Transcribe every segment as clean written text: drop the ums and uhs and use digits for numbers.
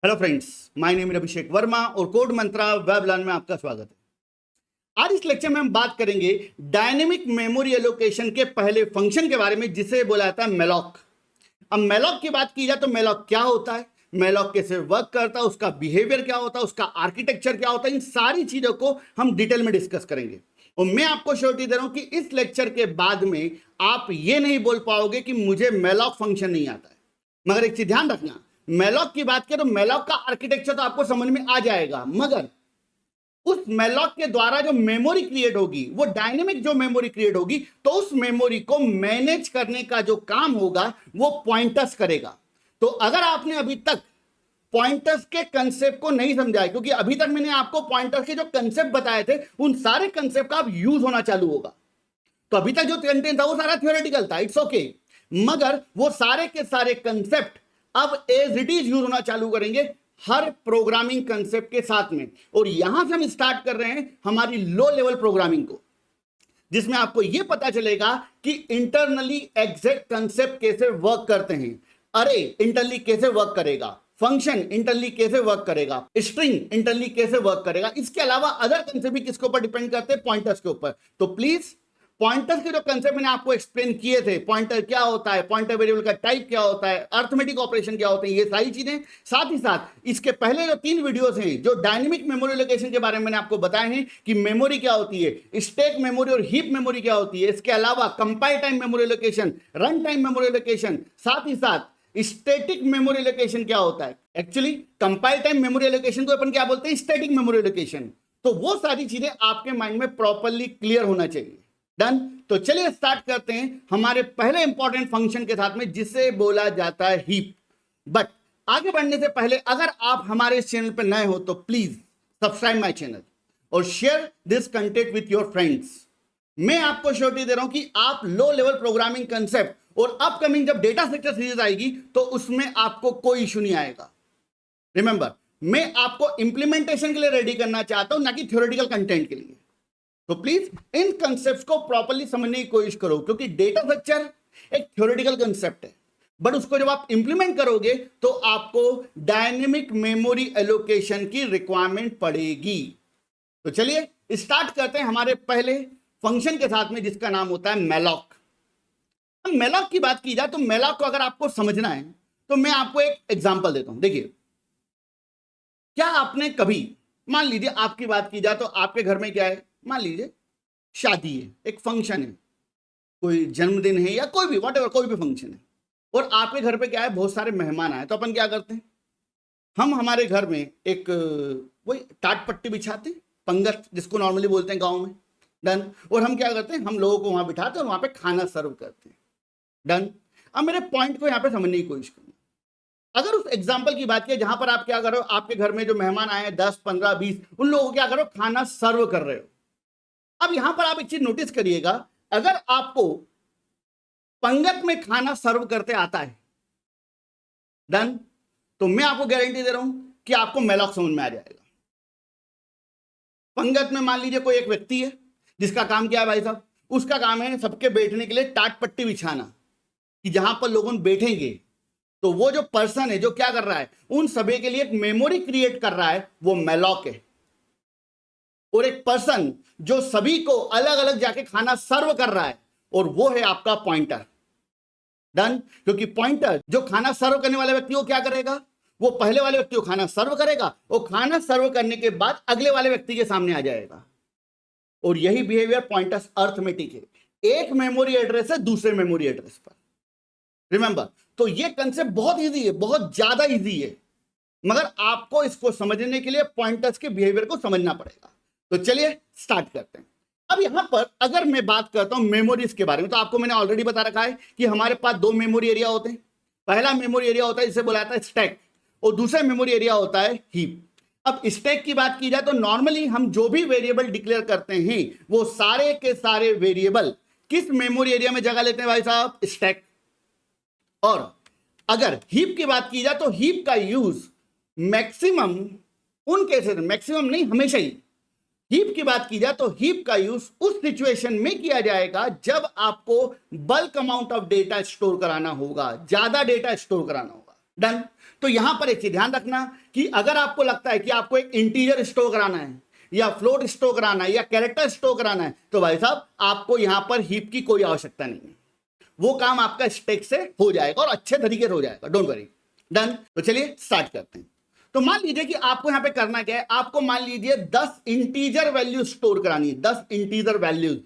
Hello friends, my name is Abhishek Verma और code मंत्रा web learn में आपका स्वागत है। आज इस लेक्चर में हम बात करेंगे डायनेमिक मेमोरी एलोकेशन के पहले फंक्शन के बारे में जिसे बोला जाता है मेलॉक। अब मेलॉक की बात की जाए तो मेलॉक क्या होता है, मेलॉक कैसे वर्क करता है, उसका बिहेवियर क्या होता है, उसका आर्किटेक्चर क्या होता है, इन सारी चीजों को हम डिटेल में डिस्कस करेंगे। और मैं आपको श्योरिटी दे रहा हूं कि इस लेक्चर के बाद में आप ये नहीं बोल पाओगे कि मुझे मेलॉक फंक्शन नहीं आता है। मगर एक चीज ध्यान रखना, मेलॉक की बात करें तो मेलॉक का आर्किटेक्चर तो आपको समझ में आ जाएगा, मगर उस मेलॉक के द्वारा जो मेमोरी क्रिएट होगी वो डायनेमिक जो मेमोरी क्रिएट होगी, तो उस मेमोरी को मैनेज करने का जो काम होगा वो पॉइंटर्स करेगा। तो अगर आपने अभी तक पॉइंटर्स के कंसेप्ट को नहीं समझा है, क्योंकि अभी तक मैंने आपको पॉइंटर्स के जो कंसेप्ट बताए थे उन सारे कंसेप्ट का अब यूज होना चालू होगा। तो अभी तक जो कंटेंट था वो सारा थ्योरेटिकल था, इट्स ओके, मगर वो सारे के सारे कंसेप्ट अब एज इट इज यूज होना चालू करेंगे हर प्रोग्रामिंग कंसेप्ट के साथ में। और यहां से हम स्टार्ट कर रहे हैं हमारी लो लेवल प्रोग्रामिंग को, जिसमें आपको यह पता चलेगा कि इंटरनली एग्जैक्ट कंसेप्ट कैसे वर्क करते हैं। अरे इंटरनली कैसे वर्क करेगा, फंक्शन इंटरनली कैसे वर्क करेगा, स्ट्रिंग इंटरनली कैसे वर्क करेगा। इसके अलावा अदर कंसेप्ट भी किसके ऊपर डिपेंड करते हैं, पॉइंटर्स के ऊपर। तो प्लीज पॉइंटर्स के जो कंसेप्ट मैंने आपको एक्सप्लेन किए थे, पॉइंटर क्या होता है, पॉइंटर वेरिएबल का टाइप क्या होता है, अर्थमेटिक ऑपरेशन क्या होते हैं, ये सारी चीजें, साथ ही साथ इसके पहले जो 3 वीडियोस हैं जो डायनेमिक मेमोरी एलोकेशन के बारे में मैंने आपको बताए हैं कि मेमोरी क्या होती है, स्टैक मेमोरी और हीप मेमोरी क्या होती है, इसके अलावा compile time memory allocation, run time memory allocation, साथ ही साथ स्टैटिक मेमोरी एलोकेशन क्या होता है। Actually compile time memory allocation को अपन क्या बोलते हैं, स्टैटिक मेमोरी एलोकेशन। तो वो सारी चीजें आपके माइंड में प्रॉपर्ली क्लियर होना चाहिए। डन। तो चलिए स्टार्ट करते हैं हमारे पहले इंपॉर्टेंट फंक्शन के साथ में जिसे बोला जाता है हीप। बट आगे बढ़ने से पहले अगर आप हमारे इस चैनल पर नए हो तो प्लीज सब्सक्राइब माय चैनल और share this content with your friends. मैं आपको श्योरिटी दे रहा हूं कि आप लो लेवल प्रोग्रामिंग कंसेप्ट और अपकमिंग जब डेटा स्ट्रक्चर सीरीज आएगी तो उसमें आपको कोई इशू नहीं आएगा। रिमेंबर, मैं आपको इंप्लीमेंटेशन के लिए रेडी करना चाहता हूं, ना कि थ्योरेटिकल कंटेंट के लिए। तो प्लीज इन कंसेप्ट्स को प्रॉपर्ली समझने की कोशिश करो, क्योंकि डेटा स्ट्रक्चर एक थ्योरेटिकल कंसेप्ट है, बट उसको जब आप इंप्लीमेंट करोगे तो आपको डायनेमिक मेमोरी एलोकेशन की रिक्वायरमेंट पड़ेगी। तो चलिए स्टार्ट करते हैं हमारे पहले फंक्शन के साथ में जिसका नाम होता है मेलॉक। मेलॉक की बात की जाए तो मेलॉक को अगर आपको समझना है तो मैं आपको एक एग्जांपल देता हूं। देखिए, क्या आपने कभी, मान लीजिए आपकी बात की जाए तो आपके घर में क्या है, मान लीजिए शादी है, एक फंक्शन है, कोई जन्मदिन है या कोई भी व्हाटएवर, कोई भी फंक्शन है, और आपके घर पे क्या है, बहुत सारे मेहमान आए। तो अपन क्या करते हैं, हम हमारे घर में एक वही टाट पट्टी बिछाते हैं, पंगत जिसको नॉर्मली बोलते हैं गांव में। डन। और हम क्या करते हैं, हम लोगों को वहां बिठाते हैं और वहां पे खाना सर्व करते हैं। डन। अब मेरे पॉइंट को यहाँ पे समझने की कोशिश करो। अगर उस एग्जाम्पल की बात की जहां पर आप क्या करो, आपके घर में जो मेहमान आए हैं 10, 15, 20, उन लोगों को क्या करो, खाना सर्व कर रहे हो। अब यहां पर आप एक चीज नोटिस करिएगा, अगर आपको पंगत में खाना सर्व करते आता है, डन, तो मैं आपको गारंटी दे रहा हूं कि आपको मेलॉक समझ में आ जाएगा। पंगत में मान लीजिए कोई एक व्यक्ति है जिसका काम क्या है भाई साहब, उसका काम है सबके बैठने के लिए टाट पट्टी बिछाना, कि जहां पर लोग बैठेंगे तो वो जो पर्सन है जो क्या कर रहा है, उन सभी के लिए एक मेमोरी क्रिएट कर रहा है, वो मेलॉक है। और एक पर्सन जो सभी को अलग अलग जाके खाना सर्व कर रहा है, और वो है आपका पॉइंटर। डन। क्योंकि पॉइंटर जो खाना सर्व करने वाले व्यक्ति को क्या करेगा, वो पहले वाले व्यक्ति को खाना सर्व करेगा और खाना सर्व करने के बाद अगले वाले व्यक्ति के सामने आ जाएगा। और यही बिहेवियर पॉइंटर्स अर्थमेटिक है, एक मेमोरी एड्रेस है दूसरे मेमोरी एड्रेस पर। रिमेंबर, तो ये कंसेप्ट बहुत इजी है, बहुत ज्यादा इजी है, मगर आपको इसको समझने के लिए पॉइंटर्स के बिहेवियर को समझना पड़ेगा। तो चलिए स्टार्ट करते हैं। अब यहां पर अगर मैं बात करता हूं मेमोरीज के बारे में, तो आपको मैंने ऑलरेडी बता रखा है कि हमारे पास 2 मेमोरी एरिया होते हैं। पहला मेमोरी एरिया होता है जिसे बोला जाता है स्टैक, और दूसरा मेमोरी एरिया होता है हीप। अब स्टैक की बात की जाए तो नॉर्मली हम जो भी वेरिएबल डिक्लेयर करते हैं वो सारे के सारे वेरिएबल किस मेमोरी एरिया में जगह लेते हैं भाई साहब, स्टैक। और अगर हीप की बात की जाए तो हीप का यूज मैक्सिमम उन केसेस, मैक्सिमम नहीं हमेशा ही, हीप की बात की जाए तो हीप का यूज उस सिचुएशन में किया जाएगा जब आपको bulk amount of data store कराना होगा, ज्यादा डेटा स्टोर कराना होगा। डन। तो यहां पर एक चीज ध्यान रखना कि अगर आपको लगता है कि आपको एक इंटीजर स्टोर कराना है या फ्लोट स्टोर कराना है या कैरेक्टर स्टोर कराना है, तो भाई साहब आपको यहां पर हीप की कोई आवश्यकता नहीं है, वो काम आपका स्टैक से हो जाएगा और अच्छे तरीके से हो जाएगा, डोंट वरी। डन। तो चलिए स्टार्ट करते हैं। तो मान लीजिए कि आपको यहां पे करना क्या है, आपको मान लीजिए 10 इंटीजर वैल्यू स्टोर करानी है, 10 इंटीजर वैल्यूज।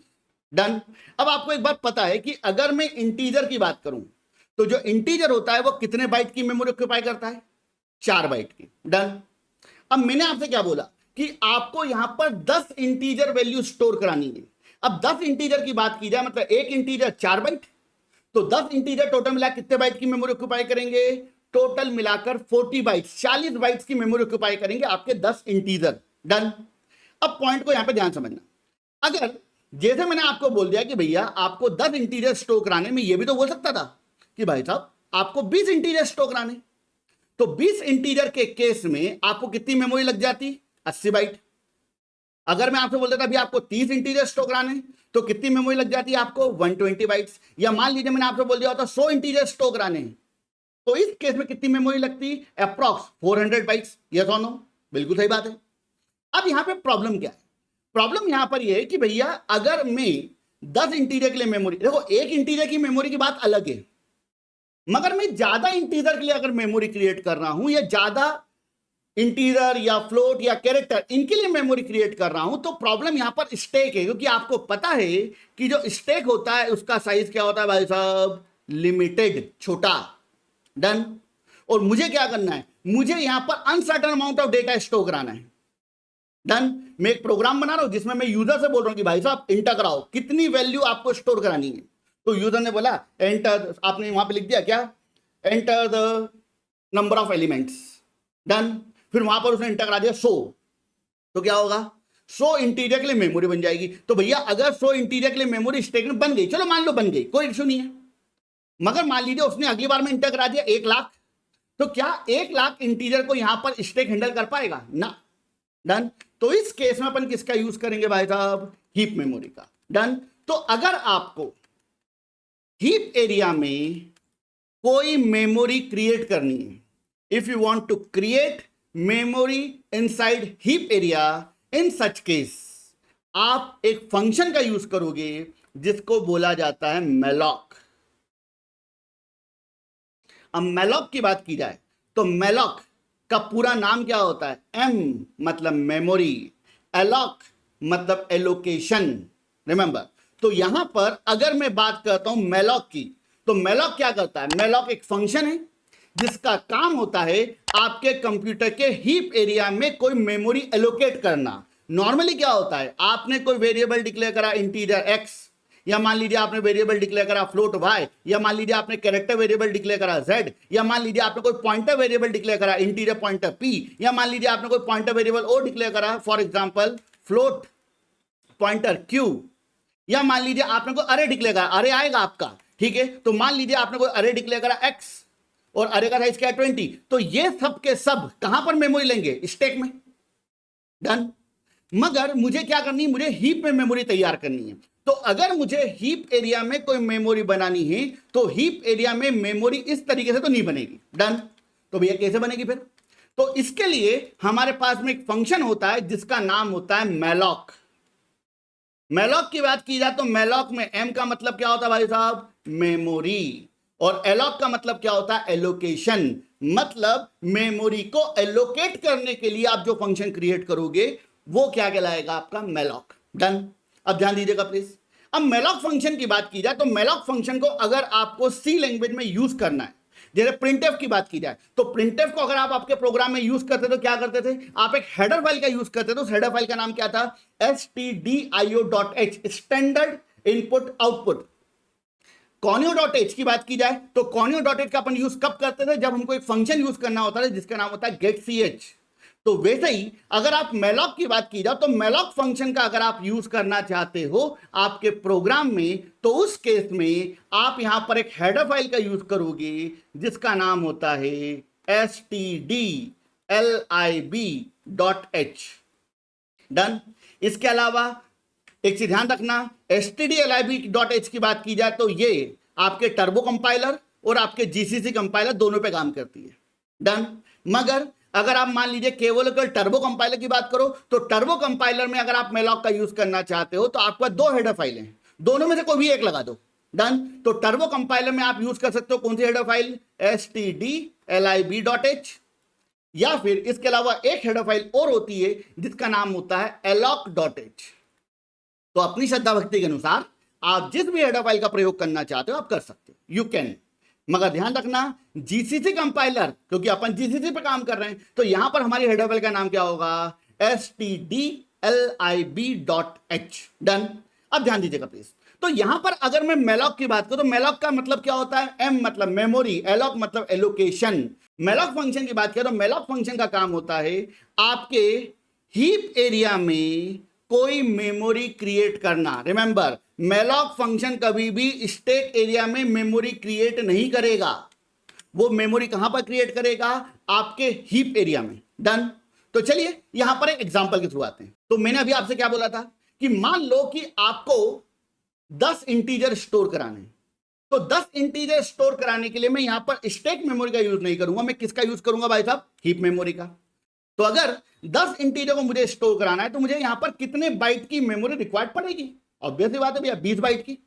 डन। अब आपको एक बात पता है कि अगर मैं इंटीजर की बात करूं तो जो इंटीजर होता है वो कितने बाइट की मेमोरी ऑक्यूपाई करता है, 4 बाइट की। डन। अब मैंने आपसे क्या बोला कि आपको यहां पर 10 इंटीजर वैल्यू स्टोर करानी है। अब 10 इंटीजर की बात की जाए, मतलब एक इंटीजर 4 बाइट, तो 10 इंटीजर टोटल मिला कितने बाइट की मेमोरी ऑक्यूपाई करेंगे, टोटल मिलाकर 40 बाइट्स, 40 बाइट्स की मेमोरी ऑक्यूपाई करेंगे आपके 10 इंटीजर। डन। अब पॉइंट को यहां पे ध्यान समझना, अगर जैसे मैंने आपको बोल दिया कि भैया आपको 10 इंटीजर स्टोर कराने में, यह भी तो बोल सकता था कि भाई साहब आपको 20 इंटीजर स्टोर कराने, तो 20 इंटीजर के केस में आपको कितनी मेमोरी लग जाती, 80 बाइट। अगर मैं आपसे बोल देता अभी आपको 30 इंटीजर स्टोर कराने तो कितनी मेमोरी लग जाती है आपको, 120 बाइट्स। या मान लीजिए मैंने आपसे बोल दिया होता 100 इंटीजर स्टोर कराने, तो इस केस में कितनी मेमोरी लगती, अप्रॉक्स 400 बाइट्स। यस और नो, बिल्कुल सही बात है। अब यहां पे प्रॉब्लम क्या है, प्रॉब्लम यहां पर यह है कि भैया अगर मैं 10 इंटीजर के लिए मेमोरी, देखो एक इंटीजर की मेमोरी की बात अलग है, मगर मैं ज्यादा इंटीजर के लिए अगर मेमोरी क्रिएट कर रहा हूं या ज्यादा इंटीजर या फ्लोट या कैरेक्टर इनके लिए मेमोरी क्रिएट कर रहा हूं, तो प्रॉब्लम यहां पर स्टैक है, क्योंकि आपको पता है कि जो स्टैक होता है उसका साइज क्या होता है भाई साहब, लिमिटेड, छोटा। डन। और मुझे क्या करना है, मुझे यहां पर uncertain amount of data store कराना है। डन। मैं एक प्रोग्राम बना रहा हूं जिसमें मैं यूजर से बोल रहा हूं कि भाई साहब इंटर कराओ कितनी वैल्यू आपको स्टोर करानी है, तो यूजर ने बोला एंटर, आपने वहां पे लिख दिया क्या, enter the number of elements. Done. फिर वहां पर उसने इंटर करा दिया 100, तो क्या होगा, 100 इंटीजर के लिए मेमोरी बन जाएगी। तो भैया अगर 100 इंटीजर के लिए मेमोरी स्टैक में बन गई, चलो मान लो बन गई, कोई इशू नहीं है, मगर मान लीजिए उसने अगली बार में इंटर करा दिया 1 लाख, तो क्या 1 लाख इंटीजर को यहां पर स्टैक हैंडल कर पाएगा ना। डन। तो इस केस में अपन किसका यूज करेंगे भाई साहब, हीप मेमोरी का। डन। तो अगर आपको हीप एरिया में कोई मेमोरी क्रिएट करनी है, if you want to create memory inside heap area, in such case आप एक फंक्शन का यूज करोगे जिसको बोला जाता है मैलॉक। अब मैलॉक की बात की जाए तो मैलॉक का पूरा नाम क्या होता है, एम मतलब मेमोरी, एलॉक मतलब एलोकेशन, रिमेंबर। तो यहां पर अगर मैं बात करता हूं मैलॉक की, तो मैलॉक क्या करता है, मैलॉक एक फंक्शन है जिसका काम होता है आपके कंप्यूटर के हीप एरिया में कोई मेमोरी एलोकेट करना। नॉर्मली क्या होता है, आपने कोई वेरिएबल डिक्लेयर करा इंटीजर एक्स, या मान लीजिए आपने वेरिएबल डिक्लेयर करा फ्लोट वाई, या मान लीजिए आपने कैरेक्टर वेरिएबल डिक्लेयर करा जेड, या मान लीजिए आपने कोई पॉइंटर वेरिएबल डिक्लेयर करा इंटीजर पॉइंटर पी, या मान लीजिए आपने कोई पॉइंटर वेरिएबल और डिक्लेयर करा for example float pointer Q, या मान लीजिए आपने कोई अरे डिक्लेयर करा, अरे आएगा आपका, ठीक है। तो मान लीजिए आपने कोई अरे डिक्लेयर करा एक्स और अरे का साइज क्या है 20, तो ये सब के सब कहां पर मेमोरी लेंगे, स्टैक में। डन। मगर मुझे क्या करनी है, मुझे हीप में मेमोरी तैयार करनी है। तो अगर मुझे हीप एरिया में कोई मेमोरी बनानी है तो हीप एरिया में मेमोरी इस तरीके से तो नहीं बनेगी। डन। तो भैया कैसे बनेगी फिर, तो इसके लिए हमारे पास में एक फंक्शन होता है जिसका नाम होता है मैलॉक। मैलॉक की बात की जाए तो मैलॉक में एम का मतलब क्या होता है भाई साहब, मेमोरी, और एलॉक का मतलब क्या होता है, एलोकेशन, मतलब मेमोरी को एलोकेट करने के लिए आप जो फंक्शन क्रिएट करोगे वो क्या कहलाएगा, आपका मैलॉक। डन। अब ध्यान दीजिएगा प्लीज। अब मैलॉक फंक्शन की बात की जाए तो मैलॉक फंक्शन को अगर आपको सी लैंग्वेज में यूज करना है, जैसे प्रिंटफ की बात की जाए तो प्रिंटफ को अगर आप आपके प्रोग्राम में यूज करते तो क्या करते थे, आप एक हेडर फाइल का यूज करते थे। उस हेडर फाइल का नाम क्या था, stdio.h, standard input output. conio.h की बात की जाए तो conio.h का अपन यूज कब करते थे, जब हमको एक फंक्शन यूज करना होता है जिसका नाम होता है getch। तो वैसे ही अगर आप मैलॉक की बात की जाए तो मैलॉक फंक्शन का अगर आप यूज करना चाहते हो आपके प्रोग्राम में, तो उस केस में आप यहां पर एक हेडर फाइल का यूज करोगे जिसका नाम होता है stdlib.h। डन। इसके अलावा एक चीज ध्यान रखना, stdlib.h की बात की जाए तो ये आपके टर्बो कंपाइलर और आपके जीसीसी कंपाइलर दोनों पे काम करती है। डन। मगर अगर आप मान लीजिए केवल टर्बो कंपाइलर की बात करो तो टर्बो कंपाइलर में अगर आप मेलॉक का यूज करना चाहते हो तो आपके पास दो हेडर फाइल हैं, दोनों में से कोई भी एक लगा दो। डन। तो टर्बो कंपाइलर में आप यूज कर सकते हो कौन सी हेडर फाइल, stdlib.h, या फिर इसके अलावा एक हेडर फाइल और होती है जिसका नाम होता है alloc.h। तो अपनी श्रद्धा भक्ति के अनुसार आप जिस भी हेडर फाइल का प्रयोग करना चाहते हो आप कर सकते हो, यू कैन। मगर ध्यान रखना जीसीसी कंपाइलर, क्योंकि अपन जीसीसी पे काम कर रहे हैं, तो यहां पर हमारी हेडर फाइल का नाम क्या होगा, stdlib.h। डन। अब ध्यान दीजिएगा प्लीज। तो यहां पर अगर मैं मेलॉक की बात करूं तो मेलॉक का मतलब क्या होता है, एम मतलब मेमोरी, एलॉक मतलब एलोकेशन। मेलॉक फंक्शन की बात करें तो मेलॉक फंक्शन का काम होता है आपके हीप एरिया में कोई मेमोरी क्रिएट करना। रिमेंबर, मेलॉक फंक्शन कभी भी स्टैक एरिया में मेमोरी क्रिएट नहीं करेगा, वो मेमोरी कहां पर क्रिएट करेगा, आपके हीप एरिया में। डन। तो चलिए यहां पर एक एग्जांपल के थ्रू आते हैं। तो मैंने अभी आपसे क्या बोला था कि मान लो कि आपको 10 इंटीजर स्टोर कराने हैं, तो 10 इंटीजर स्टोर कराने के लिए मैं यहां पर स्टैक मेमोरी का यूज नहीं करूंगा, मैं किसका यूज करूंगा भाई साहब, हीप मेमोरी का। तो अगर 10 इंटीजर को मुझे स्टोर कराना है तो मुझे यहां पर कितने बाइट की मेमोरी रिक्वायर्ड पड़ेगी, ऑब्वियसली बात है भैया 20 बाइट की,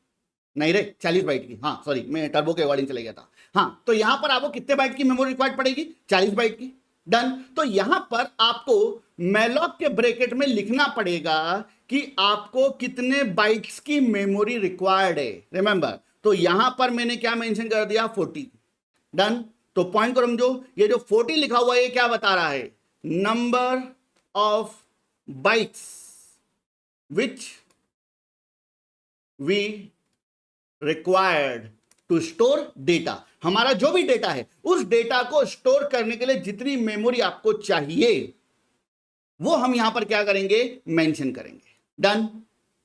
नहीं रे 40 बाइट की, हाँ सॉरी मैं टर्बो के अकॉर्डिंग चले गया था। हाँ, तो यहां पर आपको कितने बाइट की मेमोरी रिक्वायर्ड पड़ेगी, 40 बाइट की। डन। तो यहां पर आपको मेलॉक के ब्रैकेट में लिखना पड़ेगा कि आपको कितने बाइट्स की मेमोरी रिक्वायर्ड है। रिमेंबर, तो यहां पर मैंने क्या मेंशन कर दिया, 40। डन। तो पॉइंट को समझो, ये जो 40 लिखा हुआ है ये क्या बता रहा है, number of bytes which we required to store data. हमारा जो भी डेटा है उस डेटा को स्टोर करने के लिए जितनी मेमोरी आपको चाहिए वो हम यहां पर क्या करेंगे, मेंशन करेंगे। डन।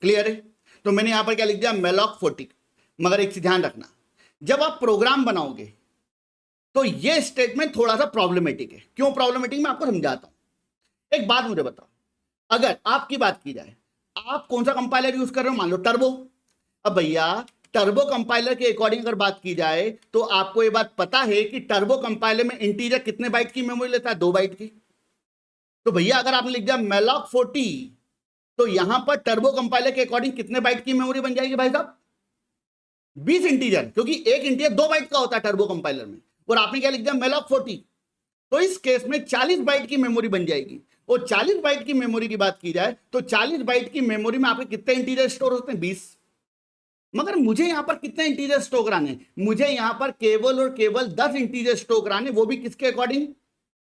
क्लियर है। तो मैंने यहां पर क्या लिख दिया, मेलॉक 40। मगर एक चीज ध्यान रखना, जब आप प्रोग्राम बनाओगे तो यह स्टेटमेंट थोड़ा सा प्रॉब्लमेटिक है। क्यों प्रॉब्लमेटिक, मैं आपको समझाता हूं। एक बात मुझे बताओ, अगर आपकी बात की जाए, आप कौन सा कंपाइलर यूज कर रहे हो, मान लो टर्बो। अब भैया टर्बो कंपाइलर के अकॉर्डिंग अगर बात की जाए तो आपको यह बात पता है कि टर्बो कंपाइलर में इंटीजर कितने बाइट की मेमोरी लेता है, 2 बाइट की। तो भैया अगर आपने लिख दिया मेलॉक 40 तो यहां पर टर्बो कंपाइलर के अकॉर्डिंग कितने बाइट की मेमोरी बन जाएगी भाई साहब, 20 इंटीजर, क्योंकि एक इंटीजर 2 बाइट का होता है टर्बो कंपाइलर में, और आपने क्या लिख दिया मेलॉक 40। तो इस केस में 40 बाइट की मेमोरी बन जाएगी। और 40 बाइट की मेमोरी की बात की जाए तो 40 बाइट की मेमोरी में आपके कितने इंटीजर स्टोर होते हैं, 20। मगर मुझे यहां पर कितने इंटीजर स्टोर कराने, मुझे यहां पर केवल और केवल 10 इंटीजर स्टोर कराने, वो भी किसके अकॉर्डिंग,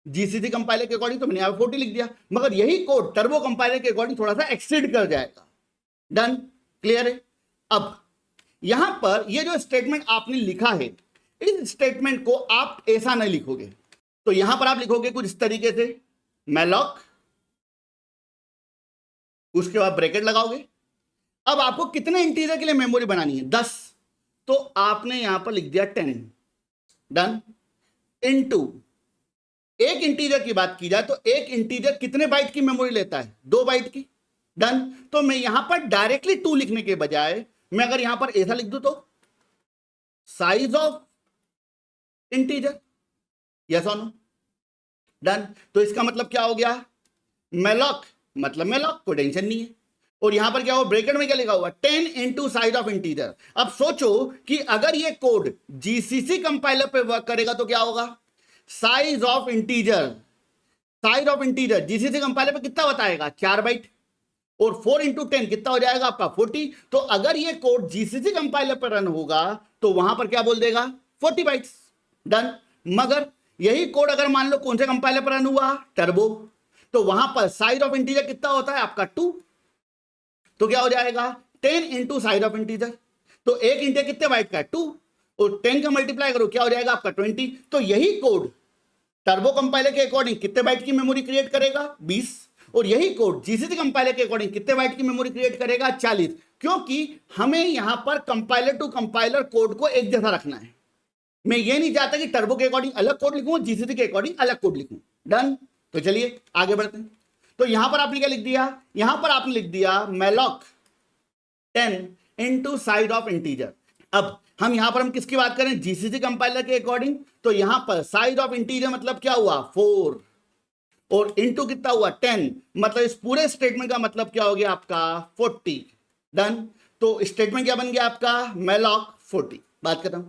जीसीसी कंपाइलर के अकॉर्डिंग। तो मैंने यहां 40 लिख दिया, मगर यही कोड टर्बो कंपाइलर के अकॉर्डिंग थोड़ा सा एक्सीड कर जाएगा। डन। क्लियर है। अब यहां पर ये जो स्टेटमेंट आपने लिखा है, इस स्टेटमेंट को आप ऐसा नहीं लिखोगे। तो यहां पर आप लिखोगे कुछ इस तरीके से, मेलॉक, उसके बाद ब्रैकेट लगाओगे। अब आपको कितने इंटीजर के लिए मेमोरी बनानी है, 10। तो आपने यहां पर लिख दिया 10। डन। इनटू, एक इंटीजर की बात की जाए तो एक इंटीजर कितने बाइट की मेमोरी लेता है, 2 बाइट की। डन। तो मैं यहां पर डायरेक्टली 2 लिखने के बजाय मैं अगर यहां पर ऐसा लिख दूं तो साइज ऑफ इंटीजर, यस और नो। डन। तो इसका मतलब क्या हो गया, मेलॉक मतलब मेलॉक, कोई टेंशन नहीं है। और यहां पर क्या हुआ, ब्रैकेट में क्या लिखा हुआ, 10 इंटू साइज ऑफ इंटीजर। अब सोचो कि अगर ये कोड जीसीसी कंपाइलर पे वर्क करेगा तो क्या होगा, size of integer, size of integer GCC compiler पे कितना बताएगा, 4 बाइट, और 4 इंटू 10 कितना हो जाएगा आपका 40। तो अगर ये कोड जीसीसी कंपाइलर पर रन होगा तो वहां पर क्या बोल देगा, 40 बाइट्स। डन। मगर यही कोड अगर मान लो कौन से कंपाइलर पर रन हुआ, टर्बो, तो वहां पर साइज ऑफ इंटीजर कितना होता है आपका 2। तो क्या हो जाएगा, 10 इंटू साइज ऑफ इंटीजर। तो एक इंटीजर कितने बाइट का है, 2, और 10 का मल्टीप्लाई करो क्या हो जाएगा आपका 20। तो यही कोड टर्बो कंपाइलर के अकॉर्डिंग कितने बाइट की मेमोरी क्रिएट करेगा, 20। और यही कोड जीसीसी कंपाइलर के अकॉर्डिंग कितने बाइट की मेमोरी क्रिएट करेगा, 40। क्योंकि हमें यहां पर कंपाइलर टू कंपाइलर कोड को एक जैसा रखना है। मैं ये नहीं चाहता कि टर्बो के अकॉर्डिंग अलग कोड लिखूं, जीसीसी के अकॉर्डिंग अलग कोड लिखूं। डन। तो चलिए आगे बढ़ते हैं। तो यहां पर आपने क्या लिख दिया, यहां पर आपने लिख दिया malloc 10 into size of integer. अब हम यहां पर हम किसकी बात करें, जीसीसी कंपाइलर के अकॉर्डिंग। तो यहां पर साइज ऑफ इंटीजर मतलब क्या हुआ 4 और इनटू कितना हुआ 10, मतलब इस पूरे स्टेटमेंट का मतलब क्या हो गया आपका 40। डन। तो स्टेटमेंट क्या बन गया आपका malloc 40। बात खत्म।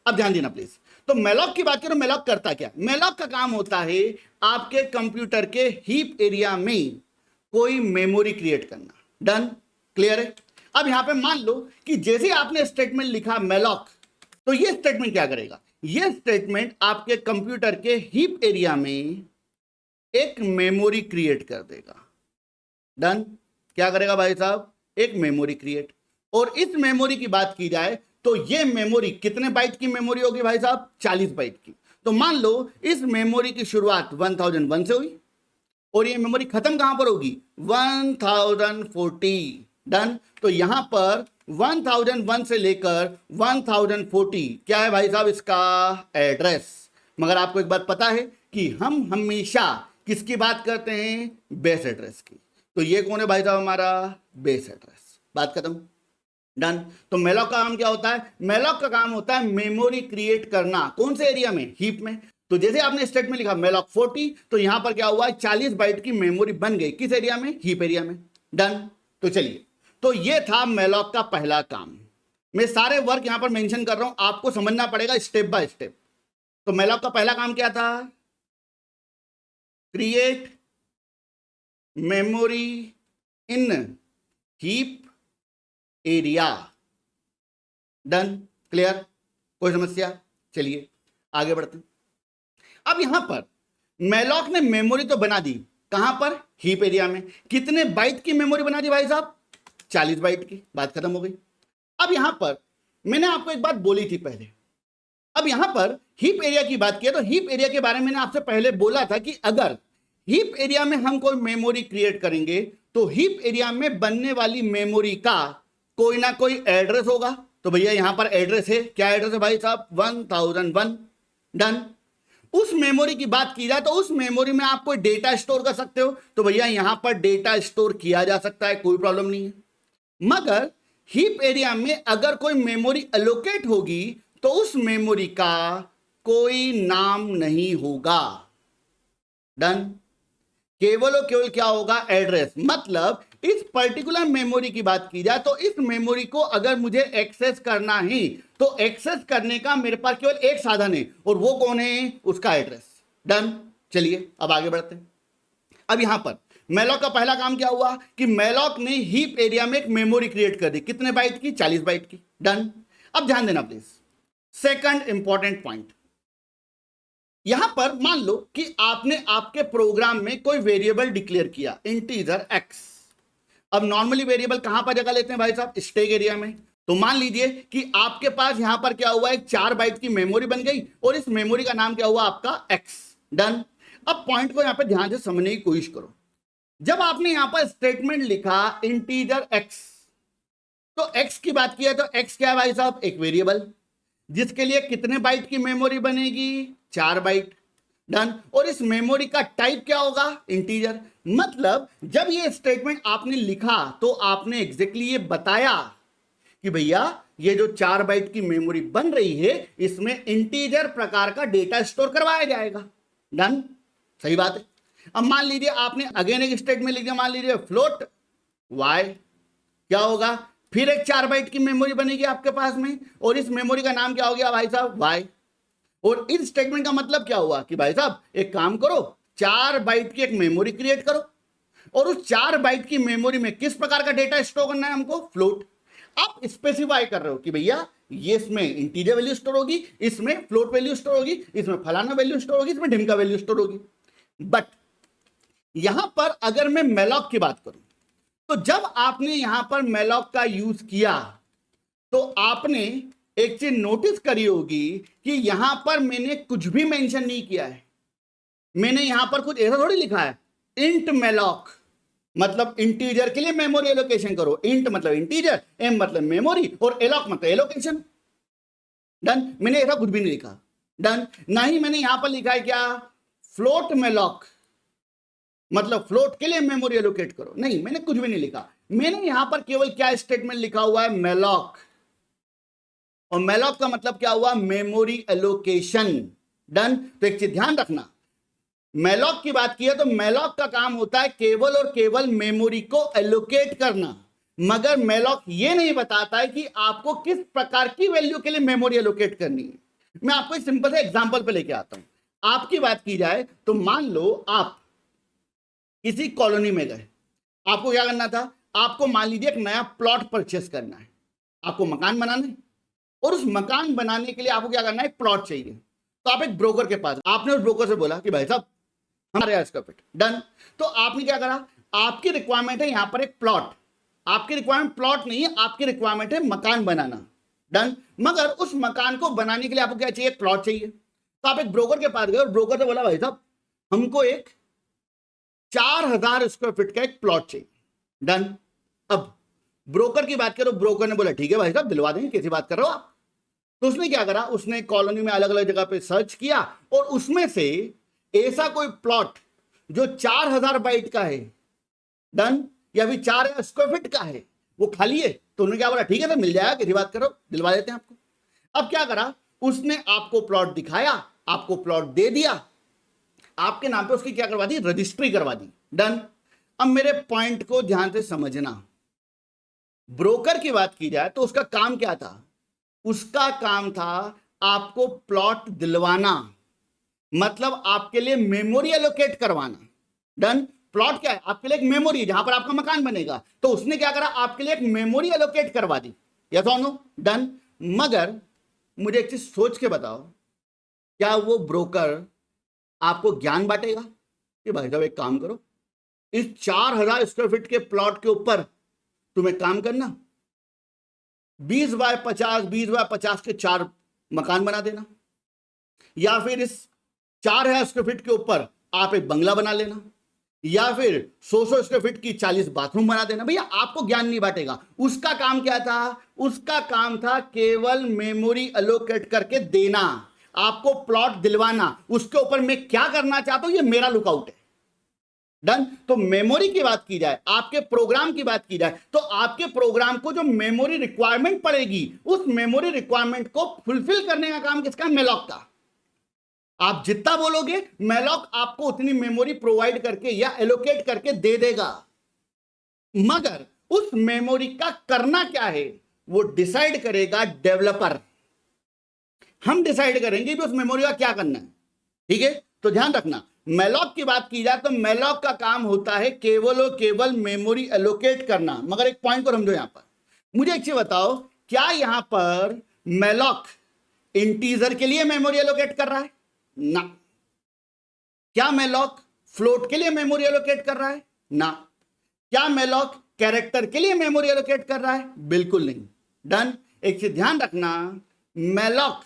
अब ध्यान देना प्लीज। तो malloc की बात करो, malloc करता क्या, malloc का काम होता है आपके कंप्यूटर के हीप एरिया में कोई मेमोरी क्रिएट करना। डन, क्लियर है। अब यहां पे मान लो कि जैसे आपने स्टेटमेंट लिखा malloc, तो ये स्टेटमेंट क्या करेगा, ये स्टेटमेंट आपके कंप्यूटर के हीप एरिया में एक मेमोरी क्रिएट कर देगा। डन। क्या करेगा भाई साहब, एक मेमोरी क्रिएट। और इस मेमोरी की बात की जाए तो ये मेमोरी कितने बाइट की मेमोरी होगी भाई साहब, 40 बाइट की। तो मान लो इस मेमोरी की शुरुआत 1001 से हुई और ये मेमोरी खत्म कहां पर होगी 1040। डन। तो यहां पर 1001 से लेकर 1040 क्या है भाई साहब, इसका एड्रेस। मगर आपको एक बात पता है कि हम हमेशा किसकी बात करते हैं, बेस एड्रेस की। तो ये कौन है भाई साहब, हमारा बेस एड्रेस। बात खत्म। डन। तो मेलॉक का काम क्या होता है, मेलॉक का काम होता है मेमोरी क्रिएट करना। कौन से एरिया में, हीप में। तो जैसे आपने स्टेट में लिखा मेलॉक 40, तो यहां पर क्या हुआ 40 बाइट की मेमोरी बन गई, किस एरिया में, हीप एरिया में। डन। तो चलिए, तो ये था मेलॉक का पहला काम। मैं सारे वर्क यहां पर मेंशन कर रहा हूं, आपको समझना पड़ेगा स्टेप बाय स्टेप। तो मेलॉक का पहला काम क्या था, create memory in heap area. Done, clear, कोई समस्या। चलिए आगे बढ़ते हैं। अब यहां पर मेलॉक ने मेमोरी तो बना दी, कहां पर, हीप एरिया में। कितने बाइट की मेमोरी बना दी भाई साहब, 40 बाइट की। बात खत्म हो गई। अब यहां पर मैंने आपको एक बात बोली थी पहले। अब यहां पर हीप एरिया की बात किया, तो हीप एरिया के बारे में मैंने आपसे पहले बोला था कि अगर हीप एरिया में हम कोई मेमोरी क्रिएट करेंगे तो हीप एरिया में बनने वाली मेमोरी का कोई ना कोई एड्रेस होगा। तो भैया यहां पर एड्रेस है, क्या एड्रेस है भाई साहब, 1001। डन। उस मेमोरी की बात की जाए तो उस मेमोरी में आप कोई डेटा स्टोर कर सकते हो, तो भैया यहां पर डेटा स्टोर किया जा सकता है, कोई प्रॉब्लम नहीं है। मगर हीप एरिया में अगर कोई मेमोरी एलोकेट होगी तो उस मेमोरी का कोई नाम नहीं होगा। डन। केवल और केवल क्या होगा, एड्रेस। मतलब इस पर्टिकुलर मेमोरी की बात की जाए तो इस मेमोरी को अगर मुझे एक्सेस करना है तो एक्सेस करने का मेरे पास केवल एक साधन है, और वो कौन है, उसका एड्रेस। डन। चलिए अब आगे बढ़ते हैं। अब यहां पर मेलॉक का पहला काम क्या हुआ कि मेलॉक ने हीप एरिया में एक मेमोरी क्रिएट कर दी, कितने बाइट की, 40 बाइट की। डन। अब ध्यान देना प्लीज, सेकंड इंपॉर्टेंट पॉइंट। यहां पर मान लो कि आपने आपके प्रोग्राम में कोई वेरिएबल डिक्लेयर किया, इंटीजर एक्स। अब नॉर्मली वेरिएबल कहां पर जगह लेते हैं भाई साहब, स्टैक एरिया में। तो मान लीजिए कि आपके पास यहां पर क्या हुआ, एक 4 बाइट की मेमोरी बन गई और इस मेमोरी का नाम क्या हुआ आपका एक्स। डन। अब पॉइंट को यहां पर ध्यान से समझने की कोशिश करो। जब आपने यहां पर स्टेटमेंट लिखा इंटीजर एक्स, तो एक्स की बात किया तो एक्स क्या है भाई साहब, एक वेरिएबल जिसके लिए कितने बाइट की मेमोरी बनेगी, 4 बाइट। डन। और इस मेमोरी का टाइप क्या होगा, इंटीजर। मतलब जब ये स्टेटमेंट आपने लिखा तो आपने एग्जैक्टली ये बताया कि भैया ये जो 4 बाइट की मेमोरी बन रही है इसमें इंटीजर प्रकार का डेटा स्टोर करवाया जाएगा। डन, सही बात है। अब मान लीजिए आपने अगेन एक स्टेटमेंट लिख दिया, मान लीजिए फ्लोट वाई, क्या होगा, फिर एक 4 बाइट की मेमोरी बनेगी आपके पास में और इस मेमोरी का नाम क्या हो गया भाई साहब, वाई। और इस स्टेटमेंट का मतलब क्या हुआ कि भाई साहब एक काम करो, 4 बाइट की एक मेमोरी क्रिएट करो और उस 4 बाइट की मेमोरी में किस प्रकार का डेटा स्टोर करना है हमको, फ्लोट। आप स्पेसिफाई कर रहे हो कि भैया ये इसमें इंटीजर वैल्यू स्टोर होगी, इसमें फ्लोट वैल्यू स्टोर होगी, इसमें फलाना वैल्यू स्टोर होगी, इसमें ढिमका वैल्यू स्टोर होगी। बट यहां पर अगर मैं मेलॉक की बात करूं तो जब आपने यहां पर मेलॉक का यूज किया तो आपने एक चीज नोटिस करी होगी कि यहां पर मैंने कुछ भी मेंशन नहीं किया है। मैंने यहां पर कुछ ऐसा थोड़ी लिखा है, इंट मेलॉक मतलब इंटीजर के लिए मेमोरी एलोकेशन करो। इंट मतलब इंटीजर, एम मतलब मेमोरी और एलॉक मतलब एलोकेशन। डन। मैंने ऐसा कुछ भी नहीं लिखा। डन। ना ही मैंने यहां पर लिखा है क्या, फ्लोट मेलॉक मतलब फ्लोट के लिए मेमोरी एलोकेट करो, नहीं मैंने कुछ भी नहीं लिखा। मैंने यहां पर केवल क्या स्टेटमेंट लिखा हुआ है, मेलॉक। और मेलॉक का मतलब क्या हुआ, मेमोरी एलोकेशन। डन। तो एक चीज ध्यान रखना, मेलॉक की बात की है तो मेलॉक का काम होता है केवल और केवल मेमोरी को एलोकेट करना, मगर मेलॉक ये नहीं बताता है कि आपको किस प्रकार की वैल्यू के लिए मेमोरी एलोकेट करनी है। मैं आपको एक सिंपल से एग्जांपल पे लेके आता हूं। आपकी बात की जाए तो मान लो आप किसी कॉलोनी में गए, आपको क्या करना था, आपको मान लीजिए एक नया प्लॉट परचेस करना है, आपको मकान बनाना है, और उस मकान बनाने के लिए आपको क्या करना है, प्लॉट चाहिए। तो आप एक ब्रोकर के पास, आपने उस ब्रोकर से बोला कि भाई साहब हमारे स्क्वायर फीट। डन। तो आपने क्या करा, आपकी रिक्वायरमेंट है यहां पर एक प्लॉट, आपकी रिक्वायरमेंट प्लॉट नहीं है, आपकी रिक्वायरमेंट है मकान बनाना। डन। मगर उस मकान को बनाने के लिए आपको क्या चाहिए, प्लॉट चाहिए। तो आप एक ब्रोकर के पास गए और ब्रोकर से बोला भाई साहब हमको एक 4000 स्क्वायर फीट का एक प्लॉट चाहिए। डन। अब ब्रोकर की बात करो, ब्रोकर ने बोला ठीक है भाई साहब दिलवा देंगे, कैसी बात कर रहे हो आप। तो उसने क्या करा, उसने कॉलोनी में अलग अलग जगह पे सर्च किया और उसमें से ऐसा कोई प्लॉट जो 4000 बाइट का है, डन, या फिर 4000 स्क्वायर फीट का है, वो खाली है। तो उन्होंने क्या बोला, ठीक है सर मिल जाएगा, कैसी बात करो, दिलवा देते हैं आपको। अब क्या करा, उसने आपको प्लॉट दिखाया, आपको प्लॉट दे दिया, आपके नाम पे उसकी क्या करवा दी, रजिस्ट्री करवा दी। डन। अब मेरे पॉइंट को ध्यान से समझना, ब्रोकर की बात की जाए तो उसका काम क्या था, उसका काम था आपको प्लॉट दिलवाना, मतलब आपके लिए मेमोरी एलोकेट करवाना। डन। प्लॉट क्या है, आपके लिए एक मेमोरी जहां पर आपका मकान बनेगा, तो उसने क्या करा, आपके लिए एक मेमोरी एलोकेट करवा दी। यस और नो। डन। मगर मुझे एक चीज सोच के बताओ, क्या वो ब्रोकर आपको ज्ञान बांटेगा कि भाई साहब एक काम करो, इस 4000 स्क्वायर फीट के प्लॉट के ऊपर तुम्हें काम करना, 20 बाय 50 20 बाय 50 के 4 मकान बना देना, या फिर इस 4000 स्क्वायर फीट के ऊपर आप एक बंगला बना लेना, या फिर 100 स्क्वायर फीट की 40 बाथरूम बना देना। भैया आपको ज्ञान नहीं बांटेगा, उसका काम क्या था, उसका काम था केवल मेमोरी एलोकेट करके देना, आपको प्लॉट दिलवाना, उसके ऊपर मैं क्या करना चाहता हूं ये मेरा लुकआउट है। डन। तो मेमोरी की बात की जाए, आपके प्रोग्राम की बात की जाए, तो आपके प्रोग्राम को जो मेमोरी रिक्वायरमेंट पड़ेगी, उस मेमोरी रिक्वायरमेंट को फुलफिल करने का काम किसका, मेलॉक का। आप जितना बोलोगे मेलॉक आपको उतनी मेमोरी प्रोवाइड करके या एलोकेट करके दे देगा, मगर उस मेमोरी का करना क्या है वो डिसाइड करेगा डेवलपर। हम डिसाइड करेंगे कि उस मेमोरी का क्या करना है। ठीक है। तो ध्यान रखना, मेलॉक की बात की जाए तो मेलॉक का काम होता है केवल और केवल मेमोरी एलोकेट करना। मगर एक पॉइंट को समझो, यहां पर मुझे एक चीज बताओ, क्या यहां पर मेलॉक इंटीजर के लिए मेमोरी एलोकेट कर रहा है ना? क्या मेलॉक फ्लोट के लिए मेमोरी एलोकेट कर रहा है ना? क्या मेलॉक कैरेक्टर के लिए मेमोरी एलोकेट कर रहा है? बिल्कुल नहीं। डन। एक चीज ध्यान रखना, मेलॉक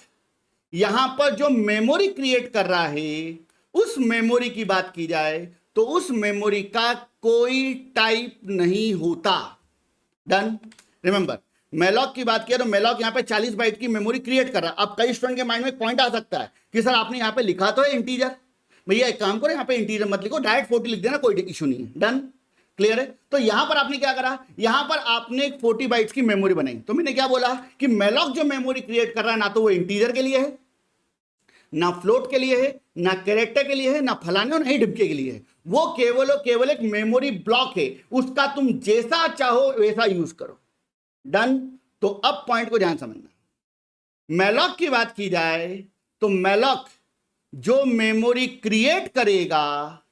यहां पर जो मेमोरी क्रिएट कर रहा है, उस मेमोरी की बात की जाए तो उस मेमोरी का कोई टाइप नहीं होता। डन। रिमेंबर, मेलॉक की बात किया तो मेलॉक यहां पे 40 बाइट की मेमोरी क्रिएट कर रहा है। अब कई स्टूडेंट के माइंड में एक पॉइंट आ सकता है कि सर आपने यहां पे लिखा तो है इंटीजर, भैया एक काम करो यहां पे इंटीजर मत लिखो, डायरेक्ट 40 लिख देना, कोई इशू नहीं है। डन। क्लियर है। तो यहां पर आपने क्या करा, यहां पर आपने एक 40 बाइट्स की मेमोरी बनाई। तो मैंने क्या बोला कि मेलॉक जो मेमोरी क्रिएट कर रहा है ना तो वो इंटीजर के लिए है, ना फ्लोट के लिए है, ना कैरेक्टर के लिए है, ना फलाने और नहीं ढिबके के लिए है। वो केवल और केवल एक मेमोरी ब्लॉक है, उसका तुम जैसा चाहो वैसा यूज करो। डन। तो अब पॉइंट को ध्यान समझना, मेलॉक की बात की जाए तो मेलॉक जो मेमोरी क्रिएट करेगा,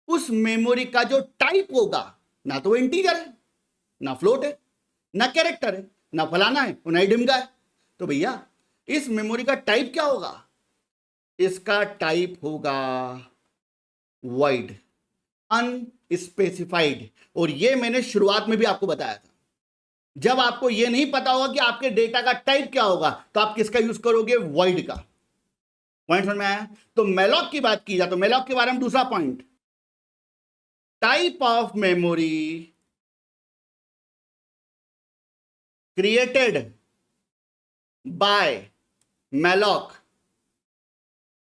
उस मेमोरी का जो टाइप होगा, ना तो वो इंटीजर है, ना फ्लोट है, ना कैरेक्टर है, ना फलाना है और ना ही ढिमका है। तो भैया इस मेमोरी का टाइप क्या होगा, इसका टाइप होगा वॉइड, अनस्पेसिफाइड। और ये मैंने शुरुआत में भी आपको बताया था, जब आपको यह नहीं पता होगा कि आपके डेटा का टाइप क्या होगा तो आप किसका यूज करोगे, वॉइड का। पॉइंट समझ में आया? तो मेलॉक की बात की जाए तो मेलॉक के बारे में दूसरा point, type of memory created by malloc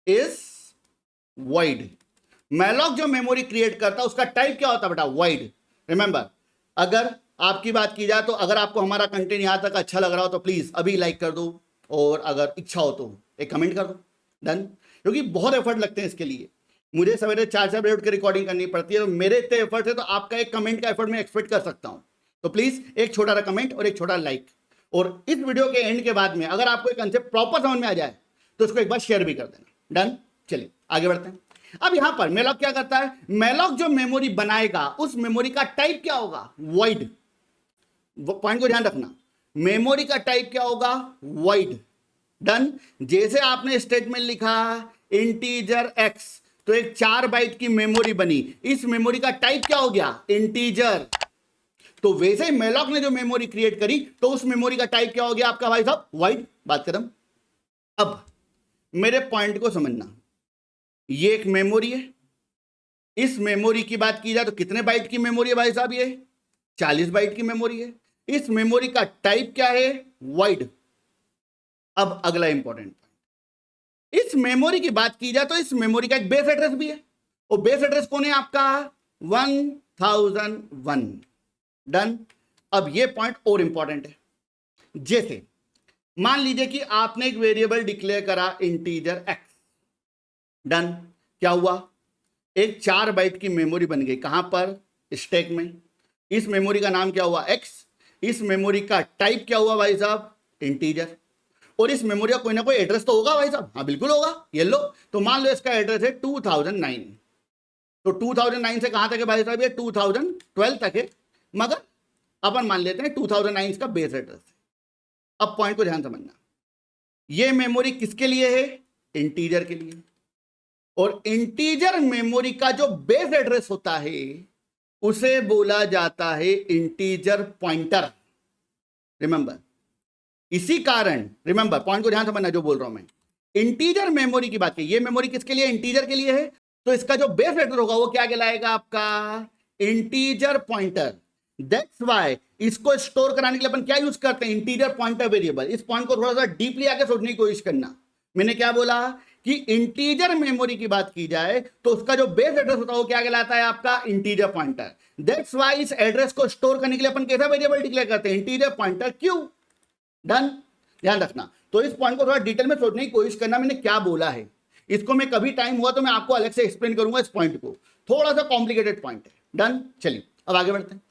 is void. Malloc जो मेमोरी क्रिएट करता है उसका टाइप क्या होता है बेटा, वॉइड। रिमेंबर, अगर आपकी बात की जाए तो अगर आपको हमारा कंटेंट यहां तक अच्छा लग रहा हो तो प्लीज अभी लाइक कर दो और अगर इच्छा हो तो एक कमेंट कर दो, डन। क्योंकि बहुत एफर्ट लगते हैं इसके लिए, मुझे सवेरे 4 बजे उठ के रिकॉर्डिंग करनी पड़ती है, तो मेरे इतने एफर्ट है तो आपका एक कमेंट का एफर्ट मैं एक्सपेक्ट कर सकता हूं। तो प्लीज एक छोटा सा कमेंट और एक छोटा लाइक, और इस वीडियो के एंड के बाद में अगर आपको एक कंसेप्ट प्रॉपर समझ में आ जाए तो उसको एक बार शेयर भी कर देना, डन। चलिए आगे बढ़ते हैं। अब यहां पर मेलॉक क्या करता है, मेलॉक जो मेमोरी बनाएगा उस मेमोरी का टाइप क्या होगा, वॉइड। पॉइंट को ध्यान रखना, मेमोरी का टाइप क्या होगा, वॉइड, डन। जैसे आपने स्टेटमेंट लिखा इंटीजर एक्स, तो एक 4 बाइट की मेमोरी बनी, इस मेमोरी का टाइप क्या हो गया, इंटीजर। तो वैसे ही मेलॉक ने जो मेमोरी क्रिएट करी तो उस मेमोरी का टाइप क्या हो गया आपका भाई साहब, वाइड। बात खत्म। अब मेरे पॉइंट को समझना, ये एक मेमोरी है, इस मेमोरी की बात की जाए तो कितने बाइट की मेमोरी है भाई साहब, ये 40 बाइट की मेमोरी है। इस मेमोरी का टाइप क्या है, वाइड। अब अगला इंपॉर्टेंट, इस मेमोरी की बात की जाए तो इस मेमोरी का एक बेस एड्रेस भी है, और बेस एड्रेस कौन है आपका, 1001, डन। अब ये पॉइंट और इंपॉर्टेंट है, जैसे मान लीजिए कि आपने एक वेरिएबल डिक्लेयर करा इंटीजर एक्स, डन। क्या हुआ, एक 4 बाइट की मेमोरी बन गई, कहां पर, स्टैक में। इस मेमोरी का नाम क्या हुआ, एक्स। इस मेमोरी का टाइप क्या हुआ भाई साहब, इंटीजर। और इस मेमोरी का कोई ना कोई एड्रेस तो होगा भाई साहब, हाँ बिल्कुल होगा, ये लो। तो मान लो इसका एड्रेस है 2009, तो 2009 से कहां तक है भाई साहब, ये 2012 तक है, मगर अपन मान लेते हैं 2009 इसका बेस एड्रेस है। अब पॉइंट को ध्यान समझना, ये मेमोरी किसके लिए है, इंटीजर के लिए। और इंटीजर मेमोरी का जो बेस एड्रेस होता है उसे बोला जाता है इंटीजर पॉइंटर, रिमेंबर। इसी कारण, रिमेंबर पॉइंट को ध्यान समझना जो बोल रहा हूं मैं, इंटीजर मेमोरी की बात की, ये मेमोरी किसके लिए, इंटीजर के लिए है, तो इसका जो बेस एड्रेस होगा वो क्या कहलाएगा आपका, इंटीजर पॉइंटर। दैट्स व्हाई इसको स्टोर कराने के लिए अपन क्या यूज करते हैं, इंटीजर पॉइंटर वेरिएबल। इस पॉइंट को थोड़ा सा डीपली आगे सोचने की कोशिश करना। मैंने क्या बोला कि इंटीजर मेमोरी की बात की जाए तो उसका जो बेस एड्रेस होता है वो क्या कहलाता है आपका, इंटीजर पॉइंटर। दैट्स व्हाई इस एड्रेस को स्टोर करने के लिए अपन कैसा वेरिएबल डिक्लेयर करते हैं, इंटीजर पॉइंटर क्यू, डन। ध्यान रखना, तो इस पॉइंट को थोड़ा डिटेल में सोचने की कोशिश करना, मैंने क्या बोला है। इसको मैं कभी टाइम हुआ तो मैं आपको अलग से एक्सप्लेन करूंगा, इस पॉइंट को थोड़ा सा कॉम्प्लिकेटेड पॉइंट है, डन। चलिए अब आगे बढ़ते हैं।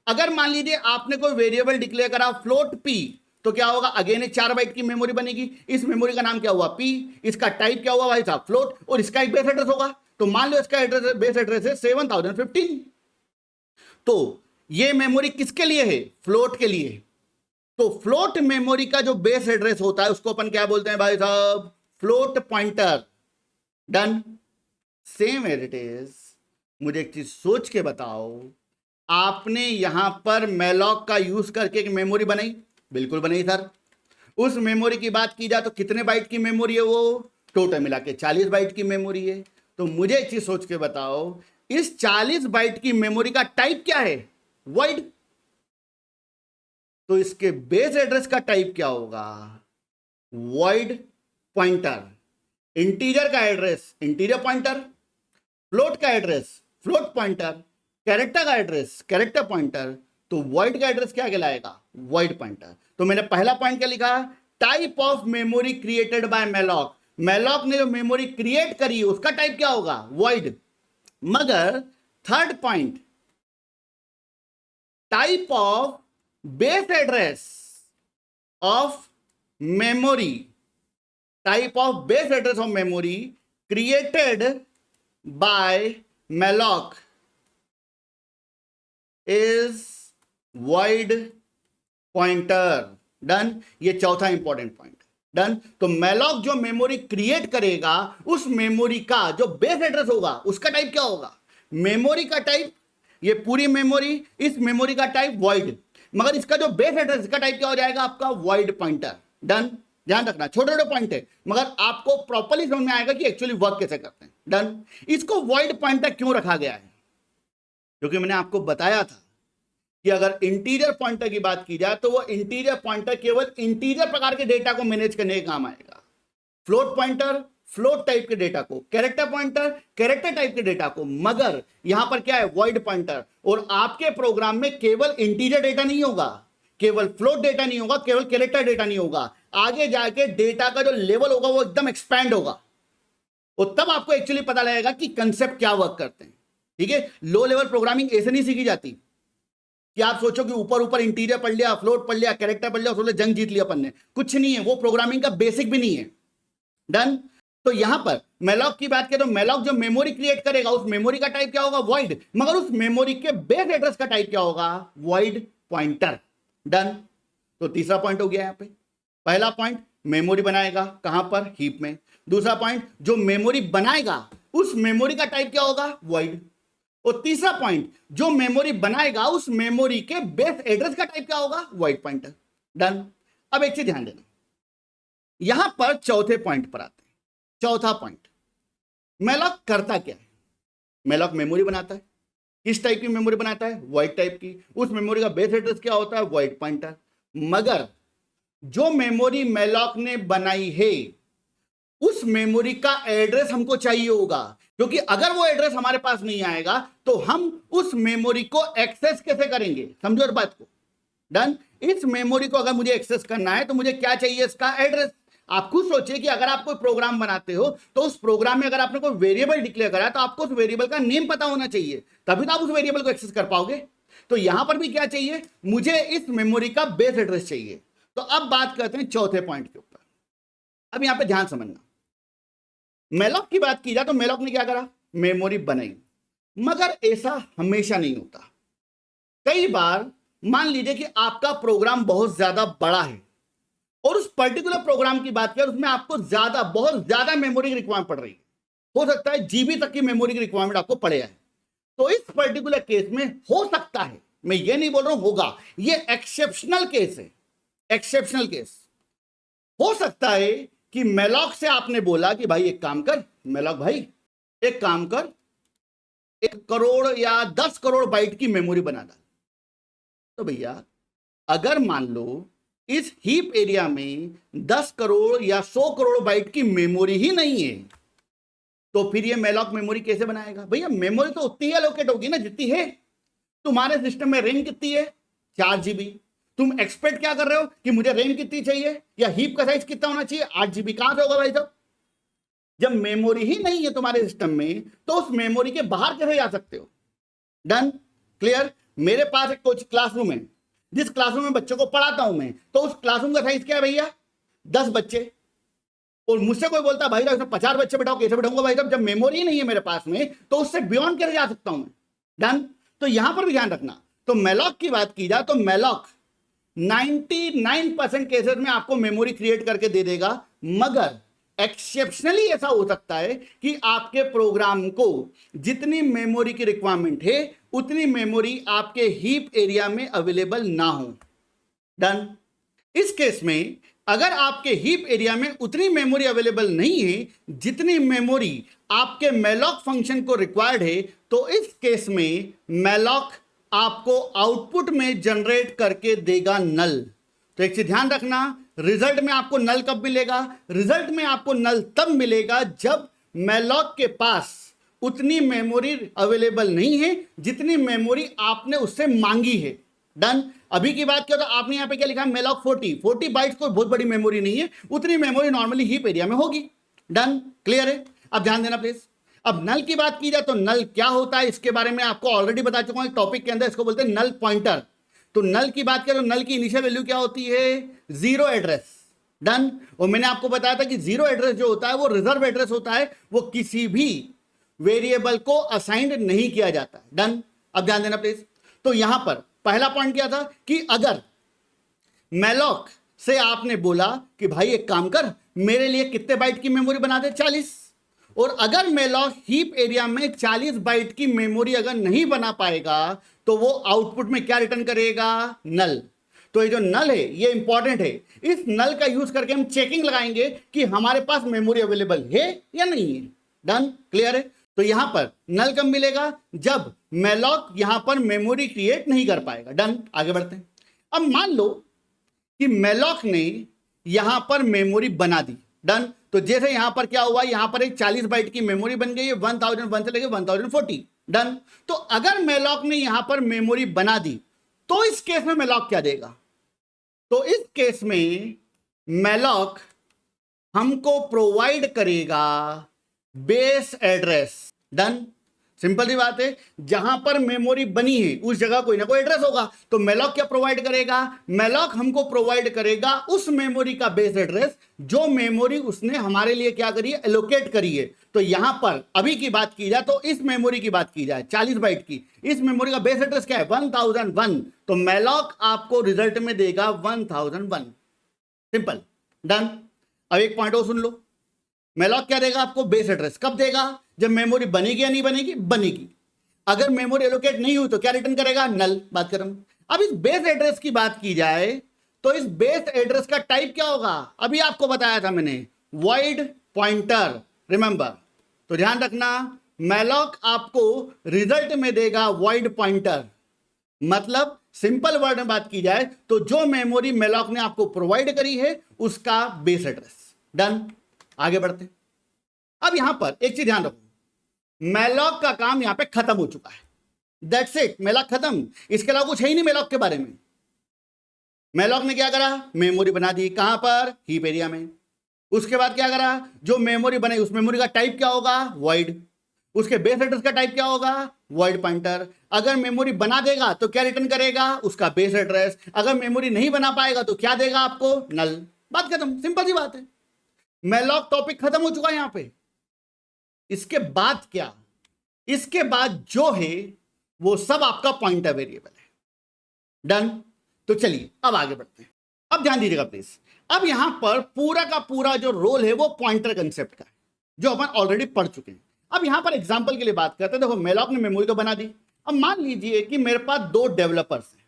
अगर मान लीजिए आपने कोई वेरिएबल डिक्लेयर करा फ्लोट पी, तो क्या होगा, अगेन एक 4 बाइट की मेमोरी बनेगी, इस मेमोरी का नाम क्या हुआ, पी। इसका टाइप क्या हुआ भाई साहब, फ्लोट, और इसका एक बेस एड्रेस होगा। तो मान लो इसका एड्रेस, बेस एड्रेस है 7015, तो ये मेमोरी किसके लिए है, फ्लोट के लिए। तो फ्लोट मेमोरी का जो बेस एड्रेस होता है उसको अपन क्या बोलते हैं भाई साहब, float pointer, done. Same as it is, मुझे एक चीज सोच के बताओ, आपने यहां पर मेलॉक का यूज करके एक मेमोरी बनाई, बिल्कुल बनाई सर। उस मेमोरी की बात की जाए तो कितने बाइट की मेमोरी है वो, टोटल मिला के 40 बाइट की मेमोरी है। तो मुझे एक चीज सोच के बताओ, इस 40 बाइट की मेमोरी का टाइप क्या है, वाइड। तो इसके बेस एड्रेस का टाइप क्या होगा, वाइड पॉइंटर। इंटीजर का एड्रेस इंटीजर पॉइंटर, फ्लोट का एड्रेस फ्लोट पॉइंटर, कैरेक्टर का एड्रेस कैरेक्टर पॉइंटर, तो वाइड का एड्रेस क्या कहलाएगा, वाइड पॉइंटर। तो मैंने पहला पॉइंट क्या लिखा, type of memory created by malloc. Malloc ने जो मेमोरी क्रिएट करी उसका टाइप क्या होगा, वाइड। मगर third point, type of base address of memory, type of base address of memory created by malloc is wide pointer, done. ये चौथा important point, done. तो मेलॉक जो मेमोरी क्रिएट करेगा उस मेमोरी का जो बेस एड्रेस होगा उसका टाइप क्या होगा, मेमोरी का टाइप, ये पूरी मेमोरी, इस मेमोरी का टाइप वाइड, मगर इसका जो बेस एड्रेस इसका टाइप क्या हो जाएगा आपका, वाइड पॉइंटर, डन। ध्यान रखना, छोटे छोटे पॉइंट है मगर आपको प्रॉपर्ली समझ में आएगा कि एक्चुअली वर्क कैसे करते हैं, डन। इसको वाइड पॉइंटर क्यों रखा गया है, क्योंकि मैंने आपको बताया था कि अगर इंटीजर पॉइंटर की बात की जाए तो वो इंटीजर पॉइंटर केवल इंटीजर प्रकार के डेटा को मैनेज करने के काम आएगा। फ्लोट पॉइंटर फ्लोट टाइप के डेटा को, कैरेक्टर पॉइंटर कैरेक्टर टाइप के डेटा को, मगर यहां पर क्या है, वॉइड पॉइंटर। और आपके प्रोग्राम में केवल इंटीजर डेटा नहीं होगा, केवल फ्लोट डेटा नहीं होगा, केवल कैरेक्टर डेटा नहीं होगा, आगे जाके डेटा का जो लेवल होगा वो एकदम एक्सपैंड होगा, और तब आपको एक्चुअली पता लगेगा कि कंसेप्ट क्या वर्क करते हैं। ठीक है, लो लेवल प्रोग्रामिंग ऐसे नहीं सीखी जाती कि आप सोचो कि ऊपर ऊपर इंटीरियर पढ़ लिया, फ्लोट पढ़ लिया, कैरेक्टर पढ़ लिया, उसने जंग जीत लिया अपन ने, कुछ नहीं है, वो प्रोग्रामिंग का बेसिक भी नहीं है। डन। तो यहां पर मेलॉक की बात करें तो मेलॉक जो मेमोरी क्रिएट करेगा उस मेमोरी का टाइप क्या होगा, वॉइड, मगर उस मेमोरी के बेस एड्रेस का टाइप क्या होगा, वॉइड पॉइंटर। डन। तो तीसरा पॉइंट हो गया यहां पे। पहला पॉइंट मेमोरी बनाएगा कहां पर, हीप में। दूसरा पॉइंट जो मेमोरी बनाएगा उस मेमोरी का टाइप क्या होगा, वॉइड। और तीसरा पॉइंट जो मेमोरी बनाएगा उस मेमोरी के बेस एड्रेस का टाइप क्या होगा, वॉइड पॉइंटर। डन। अब एक चीज ध्यान देना, यहां पर चौथे पॉइंट पर आते हैं। चौथा पॉइंट, मेलॉक करता क्या है। मेलॉक मेमोरी बनाता है, किस टाइप की मेमोरी बनाता है, वॉइड टाइप की। उस मेमोरी का बेस एड्रेस क्या होता है, वॉइड पॉइंटर। मगर जो मेमोरी मेलॉक ने बनाई है उस मेमोरी का एड्रेस हमको चाहिए होगा, क्योंकि अगर वो एड्रेस हमारे पास नहीं आएगा तो हम उस मेमोरी को एक्सेस कैसे करेंगे, समझो इस बात को। डन। इस मेमोरी को अगर मुझे एक्सेस करना है तो मुझे क्या चाहिए, इसका एड्रेस। आप खुद सोचिए कि अगर आप कोई प्रोग्राम बनाते हो तो उस प्रोग्राम में अगर आपने कोई वेरिएबल डिक्लेयर करा तो आपको उस वेरिएबल का नेम पता होना चाहिए, तभी तो आप उस वेरिएबल को एक्सेस कर पाओगे। तो यहां पर भी क्या चाहिए, मुझे इस मेमोरी का बेस एड्रेस चाहिए। तो अब बात करते हैं चौथे पॉइंट के ऊपर। अब यहां पे ध्यान समझना, मेलॉक की बात की जाए तो मेलॉक ने क्या करा, मेमोरी बनाई, मगर ऐसा हमेशा नहीं होता। कई बार मान लीजिए कि आपका प्रोग्राम बहुत ज्यादा बड़ा है और उस पर्टिकुलर प्रोग्राम की बात करें उसमें आपको बहुत ज्यादा मेमोरी की रिक्वायरमेंट पड़ रही है, हो सकता है जीबी तक की मेमोरी की रिक्वायरमेंट आपको पड़े है। तो इस पर्टिकुलर केस में हो सकता है, मैं ये नहीं बोल रहा हूं होगा, ये एक्सेप्शनल केस है, एक्सेप्शनल केस। हो सकता है कि मेलॉक से आपने बोला कि भाई एक काम कर, मेलॉक भाई एक काम कर, 1 करोड़ या 10 करोड़ बाइट की मेमोरी बना डाल। तो भैया अगर मान लो इस हीप एरिया में 10 करोड़ या 100 करोड़ बाइट की मेमोरी ही नहीं है, तो फिर ये मेलॉक मेमोरी कैसे बनाएगा। भैया मेमोरी तो उतनी ही एलोकेट होगी ना जितनी है। तुम्हारे सिस्टम में रैम कितनी है, 4 GB। तुम एक्सपेक्ट क्या कर रहे हो कि मुझे रैम कितनी चाहिए या हीप का साइज कितना होना चाहिए, 8 GB। कहां से होगा भाई साहब, जब मेमोरी ही नहीं है तुम्हारे सिस्टम में तो उस मेमोरी के बाहर कैसे जा सकते हो। डन। क्लियर। मेरे पास एक कोच क्लासरूम है, जिस क्लासरूम में बच्चों को पढ़ाता हूं मैं, तो उस क्लासरूम का साइज क्या है भैया, 10 बच्चे। और मुझसे कोई बोलता है भाई साहब 50 बच्चे बैठाओ, कैसे बैठाऊंगा भाई साहब, जब मेमोरी नहीं है मेरे पास में तो उससे बियॉन्ड कैसे जा सकता हूं मैं। डन। तो यहां पर भी ध्यान रखना, तो मेलॉक की बात की जाए तो मेलॉक 99% केसेस में आपको मेमोरी क्रिएट करके दे देगा, मगर एक्सेप्शनली ऐसा हो सकता है कि आपके प्रोग्राम को जितनी मेमोरी की रिक्वायरमेंट है उतनी मेमोरी आपके हीप एरिया में अवेलेबल ना हो। डन। इस केस में अगर आपके हीप एरिया में उतनी मेमोरी अवेलेबल नहीं है जितनी मेमोरी आपके मेलॉक फंक्शन को रिक्वायर्ड है, तो इस केस में मेलॉक आपको आउटपुट में जनरेट करके देगा नल। तो एक चीज ध्यान रखना, रिजल्ट में आपको नल कब मिलेगा, रिजल्ट में आपको नल तब मिलेगा जब मेलॉक के पास उतनी मेमोरी अवेलेबल नहीं है जितनी मेमोरी आपने उससे मांगी है। डन। अभी की बात किया तो आपने यहां पे क्या लिखा है, मेलॉक 40 बाइट्स कोई बहुत बड़ी मेमोरी नहीं है, उतनी मेमोरी नॉर्मली हीप एरिया में होगी। डन। क्लियर है। अब ध्यान देना प्लीज। अब नल की बात की जाए तो नल क्या होता है इसके बारे में आपको ऑलरेडी बता चुका हूं टॉपिक के अंदर, इसको बोलते हैं नल पॉइंटर। तो नल की बात करें तो नल की इनिशियल वैल्यू क्या होती है, 0 एड्रेस। डन। और मैंने आपको बताया था कि 0 एड्रेस जो होता है वो रिजर्व एड्रेस होता है, वो किसी भी वेरिएबल को असाइंड नहीं किया जाता। डन। अब ध्यान देना प्लीज। तो यहां पर पहला पॉइंट क्या था कि अगर मेलॉक से आपने बोला कि भाई एक काम कर, मेरे लिए कितने बाइट की मेमोरी बना दे, 40। और अगर मेलॉक हीप एरिया में 40 बाइट की मेमोरी अगर नहीं बना पाएगा तो वो आउटपुट में क्या रिटर्न करेगा, नल। तो ये जो नल है ये इंपॉर्टेंट है, इस नल का यूज करके हम चेकिंग लगाएंगे कि हमारे पास मेमोरी अवेलेबल है या नहीं है। डन। क्लियर है। तो यहां पर नल कब मिलेगा, जब मेलॉक यहां पर मेमोरी क्रिएट नहीं कर पाएगा। डन। आगे बढ़ते हैं। अब मान लो कि मेलॉक ने यहां पर मेमोरी बना दी। डन। तो जैसे यहां पर क्या हुआ, यहां पर एक 40 बाइट की मेमोरी बन गई है, 1001 से लेकर 1040। डन। तो अगर मेलॉक ने यहां पर मेमोरी बना दी तो इस केस में मेलॉक क्या देगा, तो इस केस में मेलॉक हमको प्रोवाइड करेगा बेस एड्रेस। डन। सिंपल सी बात है, जहां पर मेमोरी बनी है उस जगह कोई ना कोई एड्रेस होगा, तो मेलॉक क्या प्रोवाइड करेगा? मेलॉक हमको प्रोवाइड करेगा उस मेमोरी का बेस एड्रेस जो मेमोरी उसने हमारे लिए क्या करी है, एलोकेट करी है। तो यहां पर अभी की बात की जाए तो इस मेमोरी की बात की जाए 40 बाइट की, इस मेमोरी का बेस एड्रेस क्या है? 1001। तो मेलॉक आपको रिजल्ट में देगा 1001। सिंपल। डन। अब एक पॉइंट और सुन लो, मेलॉक क्या देगा आपको? Base address. कब देगा? जब मेमोरी बनेगी या नहीं बनेगी? बनेगी। अगर मेमोरी एलोकेट नहीं हुई तो क्या रिटर्न करेगा? नल। बात करें अब इस बेस एड्रेस की बात की जाए तो इस बेस एड्रेस का टाइप क्या होगा? अभी आपको बताया था मैंने, वॉइड पॉइंटर। रिमेंबर, तो ध्यान रखना, मेलॉक आपको रिजल्ट में देगा वॉइड पॉइंटर। मतलब सिंपल वर्ड में बात की जाए तो जो मेमोरी मेलॉक ने आपको प्रोवाइड करी है उसका बेस एड्रेस। डन। आगे बढ़ते हैं। अब यहां पर एक चीज ध्यान रखो, मेलॉक का काम यहां पे खत्म हो चुका है। दैट्स इट, मेलॉक खत्म। इसके अलावा कुछ है ही नहीं मेलॉक के बारे में। मेलॉक ने क्या करा? मेमोरी बना दी। कहां पर? हीप एरिया में। उसके बाद क्या करा? जो मेमोरी बनाई उस मेमोरी का टाइप क्या होगा? वॉइड। उसके बेस एड्रेस का टाइप क्या होगा? Void pointer. अगर मेमोरी बना देगा तो क्या रिटर्न करेगा? उसका बेस एड्रेस। अगर मेमोरी नहीं बना पाएगा तो क्या देगा आपको? नल। बात खत्म। सिंपल सी बात है, मेलॉक टॉपिक खत्म हो चुका है यहां पे। इसके बाद क्या? इसके बाद जो है वो सब आपका पॉइंटर वेरिएबल है। डन। तो चलिए अब आगे बढ़ते हैं। अब ध्यान दीजिएगा प्लीज, अब यहां पर पूरा का पूरा जो रोल है वो पॉइंटर कंसेप्ट का है जो अपन ऑलरेडी पढ़ चुके हैं। अब यहां पर एग्जांपल के लिए बात करते हैं। देखो, मेलॉक ने मेमोरी तो बना दी। अब मान लीजिए कि मेरे पास दो डेवलपर्स हैं,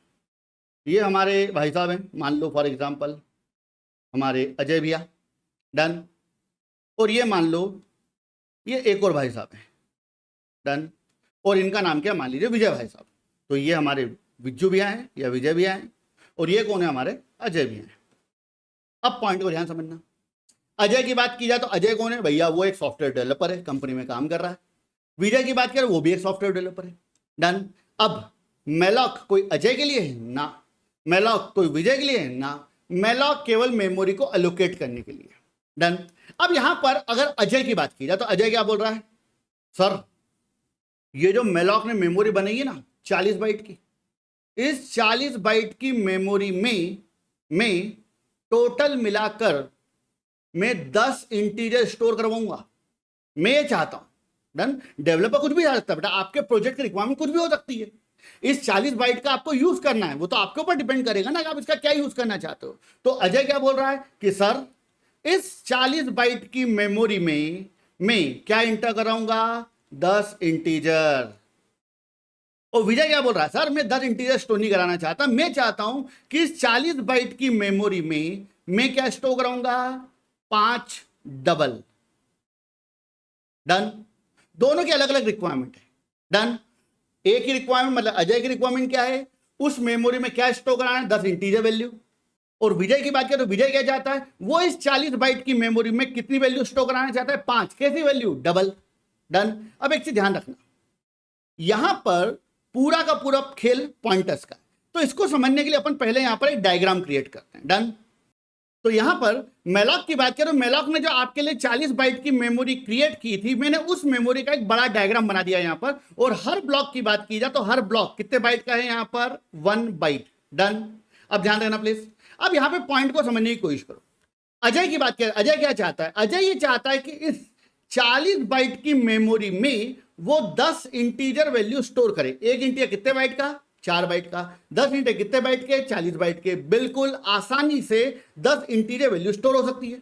ये हमारे भाई साहब हैं, मान लो फॉर एग्जांपल हमारे अजय भैया। डन। और ये मान लो ये एक और भाई साहब हैं। डन। और इनका नाम क्या? मान लीजिए विजय भाई साहब। तो ये हमारे विज्जू भैया हैं या विजय भैया हैं, और ये कौन है? हमारे अजय भैया हैं। अब पॉइंट को ध्यान समझना, अजय की बात की जाए तो अजय कौन है? भैया वो एक सॉफ्टवेयर डेवलपर है, कंपनी में काम कर रहा है। विजय की बात करें, वो भी एक सॉफ्टवेयर डेवलपर है। डन। अब मेलॉक कोई अजय के लिए है? ना। मेलॉक कोई विजय के लिए है? ना। मेलॉक केवल मेमोरी को एलोकेट करने के लिए। डन। अब यहां पर अगर अजय की बात की जाए तो अजय क्या बोल रहा है? सर, ये जो मेलॉक ने मेमोरी बनाई है ना 40 बाइट की, इस 40 बाइट की मेमोरी में टोटल मिलाकर मैं 10 इंटीजर स्टोर करवाऊंगा। मैं ये चाहता हूं। डन। डेवलपर कुछ भी आ सकता है बेटा, आपके प्रोजेक्ट की रिक्वायरमेंट कुछ भी हो सकती है। इस 40 बाइट का आपको यूज करना है, वो तो आपके ऊपर डिपेंड करेगा ना कि आप इसका क्या यूज करना चाहते हो। तो अजय क्या बोल रहा है कि सर, इस 40 बाइट की मेमोरी में मैं क्या इंटर कराऊंगा? 10 इंटीजर। और विजय क्या बोल रहा है? सर, मैं 10 इंटीजर स्टोर नहीं कराना चाहता, मैं चाहता हूं कि इस 40 बाइट की मेमोरी में मैं क्या स्टोर कराऊंगा? 5 डबल। डन। दोनों की अलग अलग रिक्वायरमेंट है। डन। एक ही रिक्वायरमेंट, मतलब अजय की रिक्वायरमेंट क्या है? उस मेमोरी में क्या स्टोर कराना है? 10 इंटीजर वैल्यू। और विजय की बात करें तो विजय क्या चाहता है? वो इस 40 बाइट की मेमोरी में कितनी वैल्यू स्टोर कराना चाहता है? 5। कैसी वैल्यू? डबल। डन। अब एक चीज ध्यान रखना, यहां पर पूरा का पूरा खेल पॉइंटर्स का, तो इसको समझने के लिए अपन पहले यहां पर एक डायग्राम क्रिएट करते हैं। डन। तो यहां पर मेलॉक की बात करें, मेलॉक ने जो आपके लिए 40 बाइट की मेमोरी क्रिएट की थी, मैंने उस मेमोरी का एक बड़ा डायग्राम बना दिया यहां पर। और हर ब्लॉक की बात की जाए तो हर ब्लॉक कितने बाइट का है? यहां पर 1 बाइट। डन। अब ध्यान देना प्लीज, अब यहां पे पॉइंट को समझने की कोशिश करो। अजय की बात करें, अजय क्या चाहता है? अजय ये चाहता है कि इस 40 बाइट की मेमोरी में वो 10 इंटीजर वैल्यू स्टोर करे। एक इंटीजर कितने बाइट का? 4 बाइट का। 10 इंटीजर कितने बाइट के? 40 बाइट के। बिल्कुल आसानी से 10 इंटीजर वैल्यू स्टोर हो सकती है।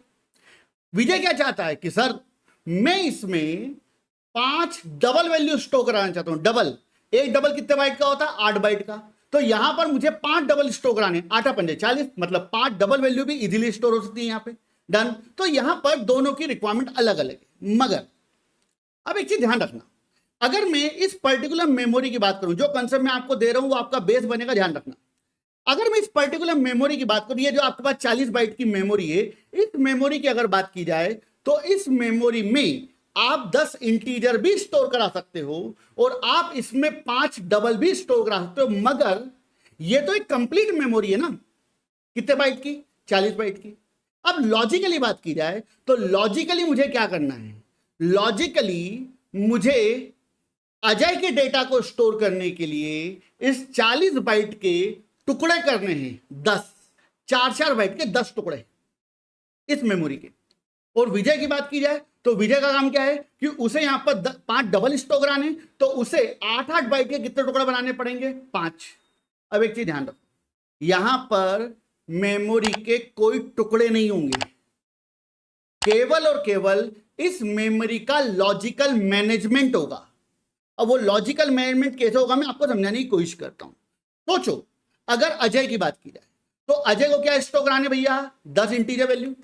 विजय क्या चाहता है कि सर, मैं इसमें 5 डबल वैल्यू स्टोर कराना चाहता हूं। डबल, एक डबल कितने बाइट का होता है? 8 बाइट का। तो यहां पर मुझे 5 डबल स्टोर कराने, 8 पंजे 40, मतलब 5 डबल वैल्यू भी इजीली स्टोर हो सकती है यहां पे। डन। तो यहां पर दोनों की रिक्वायरमेंट अलग अलग है। मगर अब एक चीज ध्यान रखना, अगर मैं इस पर्टिकुलर मेमोरी की बात करूं, जो कंसेप्ट मैं आपको दे रहा हूं वो आपका बेस बनेगा, ध्यान रखना। अगर मैं इस पर्टिकुलर मेमोरी की बात करूं, ये जो आपके पास 40 बाइट की मेमोरी है, इस मेमोरी की अगर बात की जाए तो इस मेमोरी में आप 10 इंटीजर भी स्टोर करा सकते हो और आप इसमें 5 डबल भी स्टोर करा सकते हो। मगर ये तो एक कंप्लीट मेमोरी है ना, कितने बाइट की? 40 बाइट की। अब लॉजिकली बात की जाए तो लॉजिकली मुझे क्या करना है, लॉजिकली मुझे अजय के डेटा को स्टोर करने के लिए इस 40 बाइट के टुकड़े करने हैं, 10 4 बाइट के 10 टुकड़े इस मेमोरी के। और विजय की बात की जाए तो विजय का काम क्या है कि उसे यहां पर 5 डबल स्टोर कराने, तो उसे 8 बाइट के कितने टुकड़े बनाने पड़ेंगे, 5। अब एक चीज ध्यान रखो, यहां पर मेमोरी के कोई टुकड़े नहीं होंगे, केवल और केवल इस मेमोरी का लॉजिकल मैनेजमेंट होगा। अब वो लॉजिकल मैनेजमेंट कैसे होगा मैं आपको समझाने की कोशिश करता हूं। सोचो अगर अजय की बात की जाए तो अजय को क्या स्टोर कराने भैया, 10 इंटीजर वैल्यू।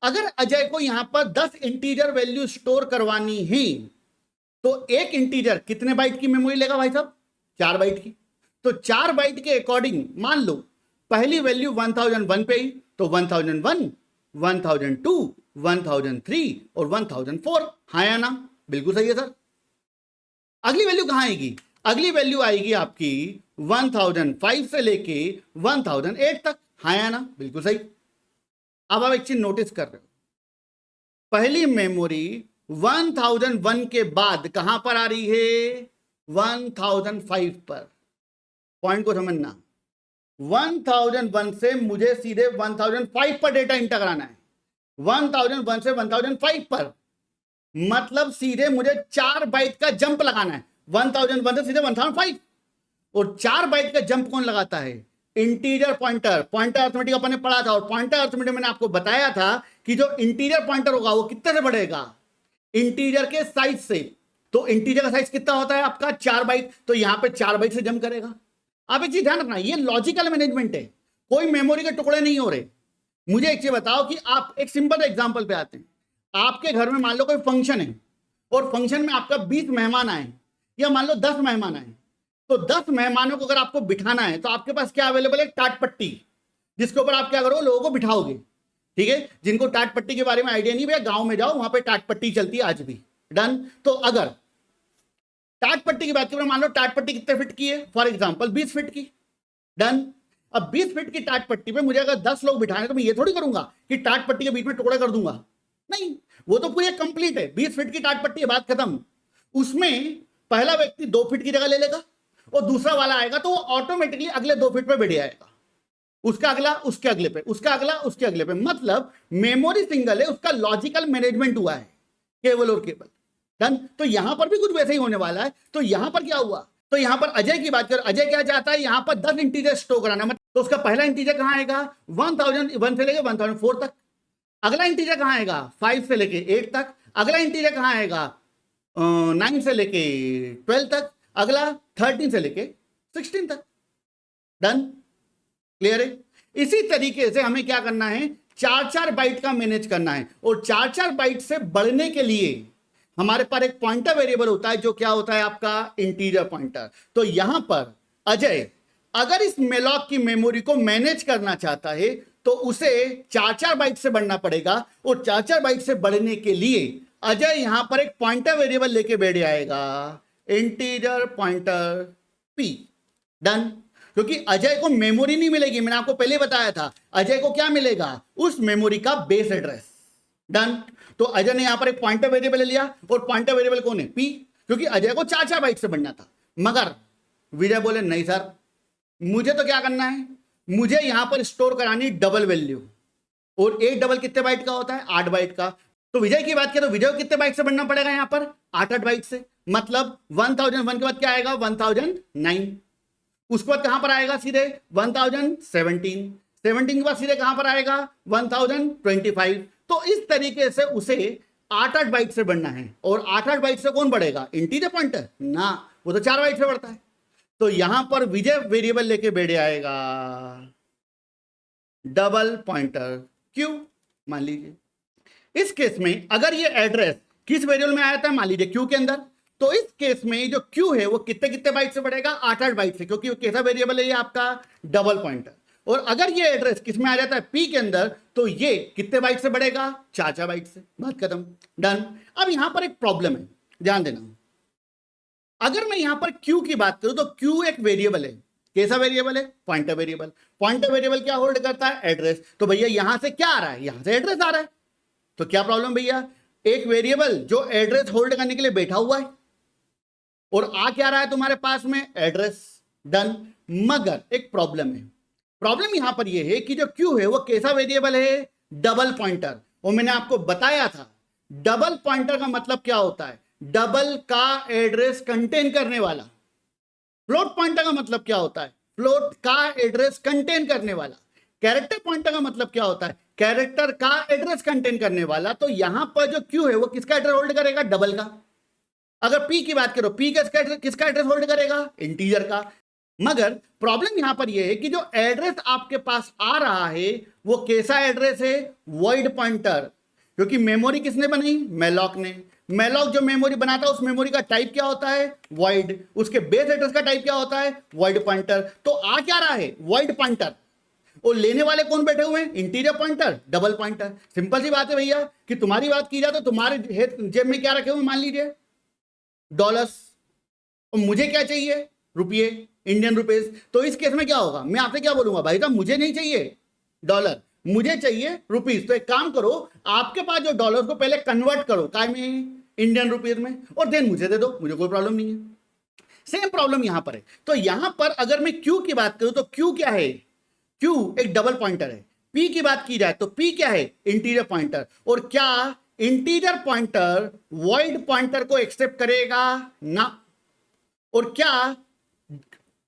अगर अजय को यहां पर 10 इंटीजर वैल्यू स्टोर करवानी है तो एक इंटीजर कितने बाइट की मेमोरी लेगा भाई साहब, 4 बाइट की। तो 4 बाइट के अकॉर्डिंग मान लो पहली वैल्यू 1001 पे ही, तो 1001, 1002, 1003 और 1004। हाँ या ना, बिल्कुल सही है सर। अगली वैल्यू कहां आएगी, अगली वैल्यू आएगी आपकी 1005 से लेके 1008 तक। हाँ या ना, बिल्कुल सही। अब आप एक चीज नोटिस कर रहे हो, पहली मेमोरी 1001 के बाद कहां पर आ रही है, 1005 पर। पॉइंट को समझना, 1001 से मुझे सीधे 1005 पर डेटा इंटर कराना है, 1001 से 1005 पर, मतलब सीधे मुझे 4 बाइट का जंप लगाना है, 1001 से सीधे 1005। और 4 बाइट का जंप कौन लगाता है, इंटीजर पॉइंटर। पॉइंटर अर्थमेटिक अपन ने पढ़ा था, और पॉइंटर अर्थमेटिक मैंने आपको बताया था कि जो इंटीजर पॉइंटर होगा वो कितने से बढ़ेगा, इंटीजर के साइज से। तो इंटीजर का साइज कितना होता है आपका, 4 बाइट, तो यहां पे 4 बाइट से जंप करेगा। आप एक चीज ध्यान रखना, ये लॉजिकल मैनेजमेंट है, कोई मेमोरी के टुकड़े नहीं हो रहे। मुझे एक चीज बताओ कि आप एक सिंपल एग्जांपल पे आते हैं, आपके घर में मान लो कोई फंक्शन है और फंक्शन में आपका 20 मेहमान आए या मान लो 10 मेहमान आए, तो 10 मेहमानों को अगर आपको बिठाना है तो आपके पास क्या अवेलेबल है, टाट पट्टी, जिसके ऊपर आप क्या करो, लोगों को बिठाओगे। ठीक है, जिनको टाट पट्टी के बारे में आइडिया नहीं, भैया गांव में जाओ, वहां पे टाट पट्टी चलती है आज भी। डन। तो अगर टाट पट्टी की बात करें, मान लो टाट पट्टी कितने फिट की है, फॉर एग्जांपल 20 फिट की। डन। अब 20 फिट की टाट पट्टी पे मुझे अगर 10 लोग बिठाने तो मैं ये थोड़ी करूंगा कि टाट पट्टी के बीच में टुकड़े कर दूंगा, नहीं, वो तो पूरी कंप्लीट है, 20 फीट की टाट पट्टी है, बात खत्म। उसमें पहला व्यक्ति 2 फीट की जगह ले लेगा और दूसरा वाला आएगा तो वो ऑटोमेटिकली अगले 2 फीट पे बैठ जाएगा, उसका अगला उसके अगले पे, उसका अगला उसके अगले पे। मतलब मेमोरी सिंगल है, उसका लॉजिकल मैनेजमेंट हुआ है केवल और केवल। डन। तो यहां पर भी कुछ वैसे ही होने वाला है। तो यहां पर क्या हुआ, तो यहां पर अजय की बात करें, अजय क्या चाहता है, यहां पर 10 इंटीजर स्टोर कराना, मतलब तो उसका पहला इंटीजर कहां आएगा, 1001 से लेकर 1004 तक। अगला इंटीजर कहां आएगा, 5 से लेके 8 तक। अगला इंटीजर कहां आएगा, 9 से लेके 12 तक। अगला 13 से लेके 16 तक। डन। क्लियर है। इसी तरीके से हमें क्या करना है, 4 बाइट का मैनेज करना है, और 4 बाइट से बढ़ने के लिए हमारे पास एक पॉइंटर वेरिएबल होता है, जो क्या होता है आपका, इंटीजर पॉइंटर। तो यहां पर अजय अगर इस मेलॉक की मेमोरी को मैनेज करना चाहता है तो उसे 4 बाइट से बढ़ना पड़ेगा, और 4 बाइट से बढ़ने के लिए अजय यहां पर एक पॉइंटर वेरिएबल लेके बैठ जाएगा, इंटीजर पॉइंटर पी। डन। क्योंकि अजय को मेमोरी नहीं मिलेगी, मैंने आपको पहले बताया था, अजय को क्या मिलेगा, उस मेमोरी का बेस एड्रेस। डन। तो अजय ने यहां पर एक पॉइंटर वेरिएबल ले लिया, और पॉइंटर वेरिएबल कौन है, पी, क्योंकि अजय को 4 बाइट से बढ़ना था। मगर विजय बोले नहीं सर, मुझे तो क्या करना है, मुझे यहां पर स्टोर करानी डबल वैल्यू, और एक डबल कितने बाइट का होता है, 8 बाइट का। तो विजय की बात करें तो विजय को कितने बाइट से बढ़ना पड़ेगा, यहां पर 8 बाइट से। मतलब 1001 के बाद क्या आएगा, 1009। उसके बाद कहां पर आएगा, सीधे 1017। 17 के बाद सीधे कहां पर आएगा, 1025। तो इस तरीके से उसे 8 बाइट से बढ़ना है। और 8 बाइट से कौन बढ़ेगा, इंटीजर पॉइंटर ना, वो तो 4 बाइट से बढ़ता है। तो यहां पर विजय वेरिएबल लेके बैठ आएगा डबल पॉइंटर क्यू, मान लीजिए। इस केस में अगर ये एड्रेस किस वेरिएबल में आया था, मान लीजिए क्यू के अंदर, तो इस केस में जो क्यू है वो कितने कितने बाइट से बढ़ेगा, 8 बाइट से, क्योंकि वो कैसा वेरिएबल है ये आपका, डबल पॉइंटर। और अगर ये एड्रेस किस में आ जाता है, पी के अंदर, तो ये कितने बाइट से बढ़ेगा, 4 बाइट से। बात खत्म। डन। अब यहां पर एक प्रॉब्लम है, ध्यान देना। अगर मैं यहां पर क्यू की बात करूं तो क्यू एक वेरिएबल है, कैसा वेरिएबल है? Pointer variable. पॉइंटर वेरिएबल क्या होल्ड करता है? एड्रेस। तो भैया यहां से क्या आ रहा है? यहां से एड्रेस आ रहा है। तो क्या प्रॉब्लम भैया? एक वेरिएबल जो एड्रेस होल्ड करने के लिए बैठा हुआ है और आ क्या रहा है तुम्हारे पास में? एड्रेस। डन। मगर एक प्रॉब्लम है। प्रॉब्लम यहां पर यह है कि जो क्यू है वो कैसा वेरिएबल है? Double pointer. और मैंने आपको बताया था डबल पॉइंटर का मतलब क्या होता है? डबल का एड्रेस कंटेन करने वाला। फ्लोट पॉइंटर का मतलब क्या होता है? फ्लोट का एड्रेस कंटेन करने वाला। कैरेक्टर पॉइंटर का मतलब क्या होता है? कैरेक्टर का एड्रेस कंटेन करने वाला। तो यहां पर जो क्यू है वो किसका एड्रेस होल्ड करेगा? डबल का। अगर पी की बात करो, पी किसका एड्रेस होल्ड करेगा? इंटीजर का। मगर प्रॉब्लम यहां पर यह है कि जो एड्रेस आपके पास आ रहा है वो कैसा एड्रेस है? Void pointer. क्योंकि मेमोरी किसने बनाई? मेलॉक ने। मेलॉक जो मेमोरी बनाता है उस मेमोरी का टाइप क्या होता है? वॉइड। उसके बेस एड्रेस का टाइप क्या होता है? Void pointer. तो आ क्या रहा है? Void pointer. और लेने वाले कौन बैठे हुए हैं? Integer pointer, double pointer. Simple सी बात है भैया कि तुम्हारी बात की जाए तो तुम्हारे जेब में क्या रखे हुए? मान लीजिए डॉलर्स, और मुझे क्या चाहिए? रुपये, इंडियन रुपीज। तो इस केस में क्या होगा? मैं आपसे क्या बोलूंगा? भाई साहब मुझे नहीं चाहिए डॉलर, मुझे चाहिए रुपीज। तो एक काम करो, आपके पास जो डॉलर को पहले कन्वर्ट करो काय में? इंडियन रुपीज में, और देन मुझे दे दो, मुझे कोई प्रॉब्लम नहीं है। सेम प्रॉब्लम यहां पर है। तो यहां पर अगर मैं क्यू की बात करूं तो क्यू क्या है? क्यू एक डबल पॉइंटर है। पी की बात की जाए तो पी क्या है? Interior pointer. और क्या इंटीरियर पॉइंटर वॉइड पॉइंटर को एक्सेप्ट करेगा? ना। और क्या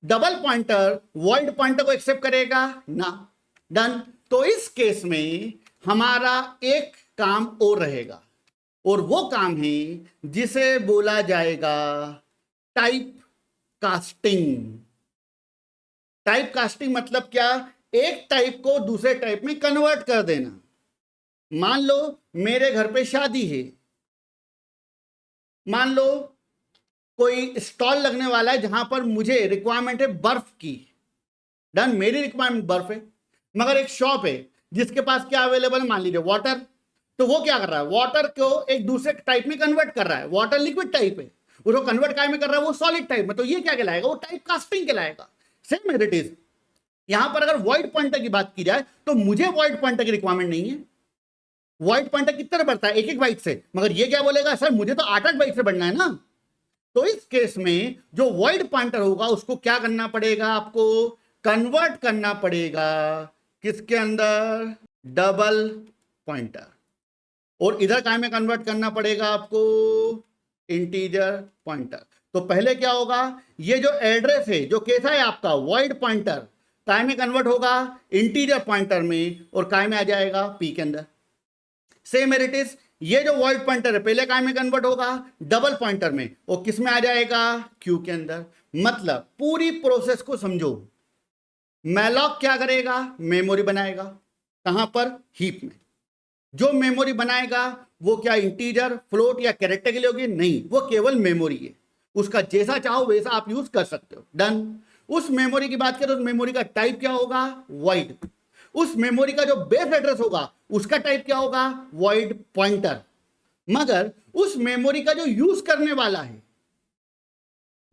डबल पॉइंटर वॉइड पॉइंटर को एक्सेप्ट करेगा? ना। डन। तो इस केस में हमारा एक काम और रहेगा, और वो काम है जिसे बोला जाएगा टाइप कास्टिंग। टाइप कास्टिंग मतलब क्या? एक टाइप को दूसरे टाइप में कन्वर्ट कर देना। मान लो मेरे घर पे शादी है, मान लो कोई स्टॉल लगने वाला है जहां पर मुझे रिक्वायरमेंट है बर्फ की। डन। मेरी रिक्वायरमेंट बर्फ है, मगर एक शॉप है जिसके पास क्या अवेलेबल है? मान लीजिए वाटर। तो वो क्या कर रहा है? वाटर को एक दूसरे टाइप में कन्वर्ट कर रहा है। वाटर लिक्विड टाइप है, उसको कन्वर्ट काय में कर रहा है? वो सॉलिड टाइप में। तो ये क्या कहलाएगा? वो टाइप कास्टिंग कहलाएगा। सेम एज इट इज यहां पर अगर वॉइड पॉइंटर की बात की जाए तो मुझे वॉइड पॉइंटर की रिक्वायरमेंट नहीं है। वॉइड पॉइंटर कितने बढ़ता है? एक एक बाइट से। मगर ये क्या बोलेगा? सर मुझे तो 8-8 बाइट से बढ़ना है ना। तो इस केस में जो वॉइड पॉइंटर होगा उसको क्या करना पड़ेगा? आपको कन्वर्ट करना पड़ेगा किसके अंदर? Double pointer. और इधर काय में कन्वर्ट करना पड़ेगा आपको? Integer pointer. तो पहले क्या होगा? ये जो एड्रेस है जो कैसा है आपका? वॉइड पॉइंटर, काय में कन्वर्ट होगा? इंटीजर पॉइंटर में। और काय में आ जाएगा? पी के अंदर। सेम इट इज ये जो वॉइड पॉइंटर है पहले काय में कन्वर्ट होगा? डबल पॉइंटर में। और किस में आ जाएगा? क्यू के अंदर। मतलब पूरी प्रोसेस को समझो। मैलॉक क्या करेगा? मेमोरी बनाएगा। कहां पर? हीप में। जो मेमोरी बनाएगा वो क्या इंटीजर, फ्लोट या कैरेक्टर के लिए होगी? नहीं, वो केवल मेमोरी है। उसका जैसा चाहो वैसा आप यूज कर सकते हो। डन। उस मेमोरी की बात करें, उस मेमोरी का टाइप क्या होगा? वॉइड। उस मेमोरी का जो बेस एड्रेस होगा उसका टाइप क्या होगा? Void pointer. मगर उस मेमोरी का जो यूज करने वाला है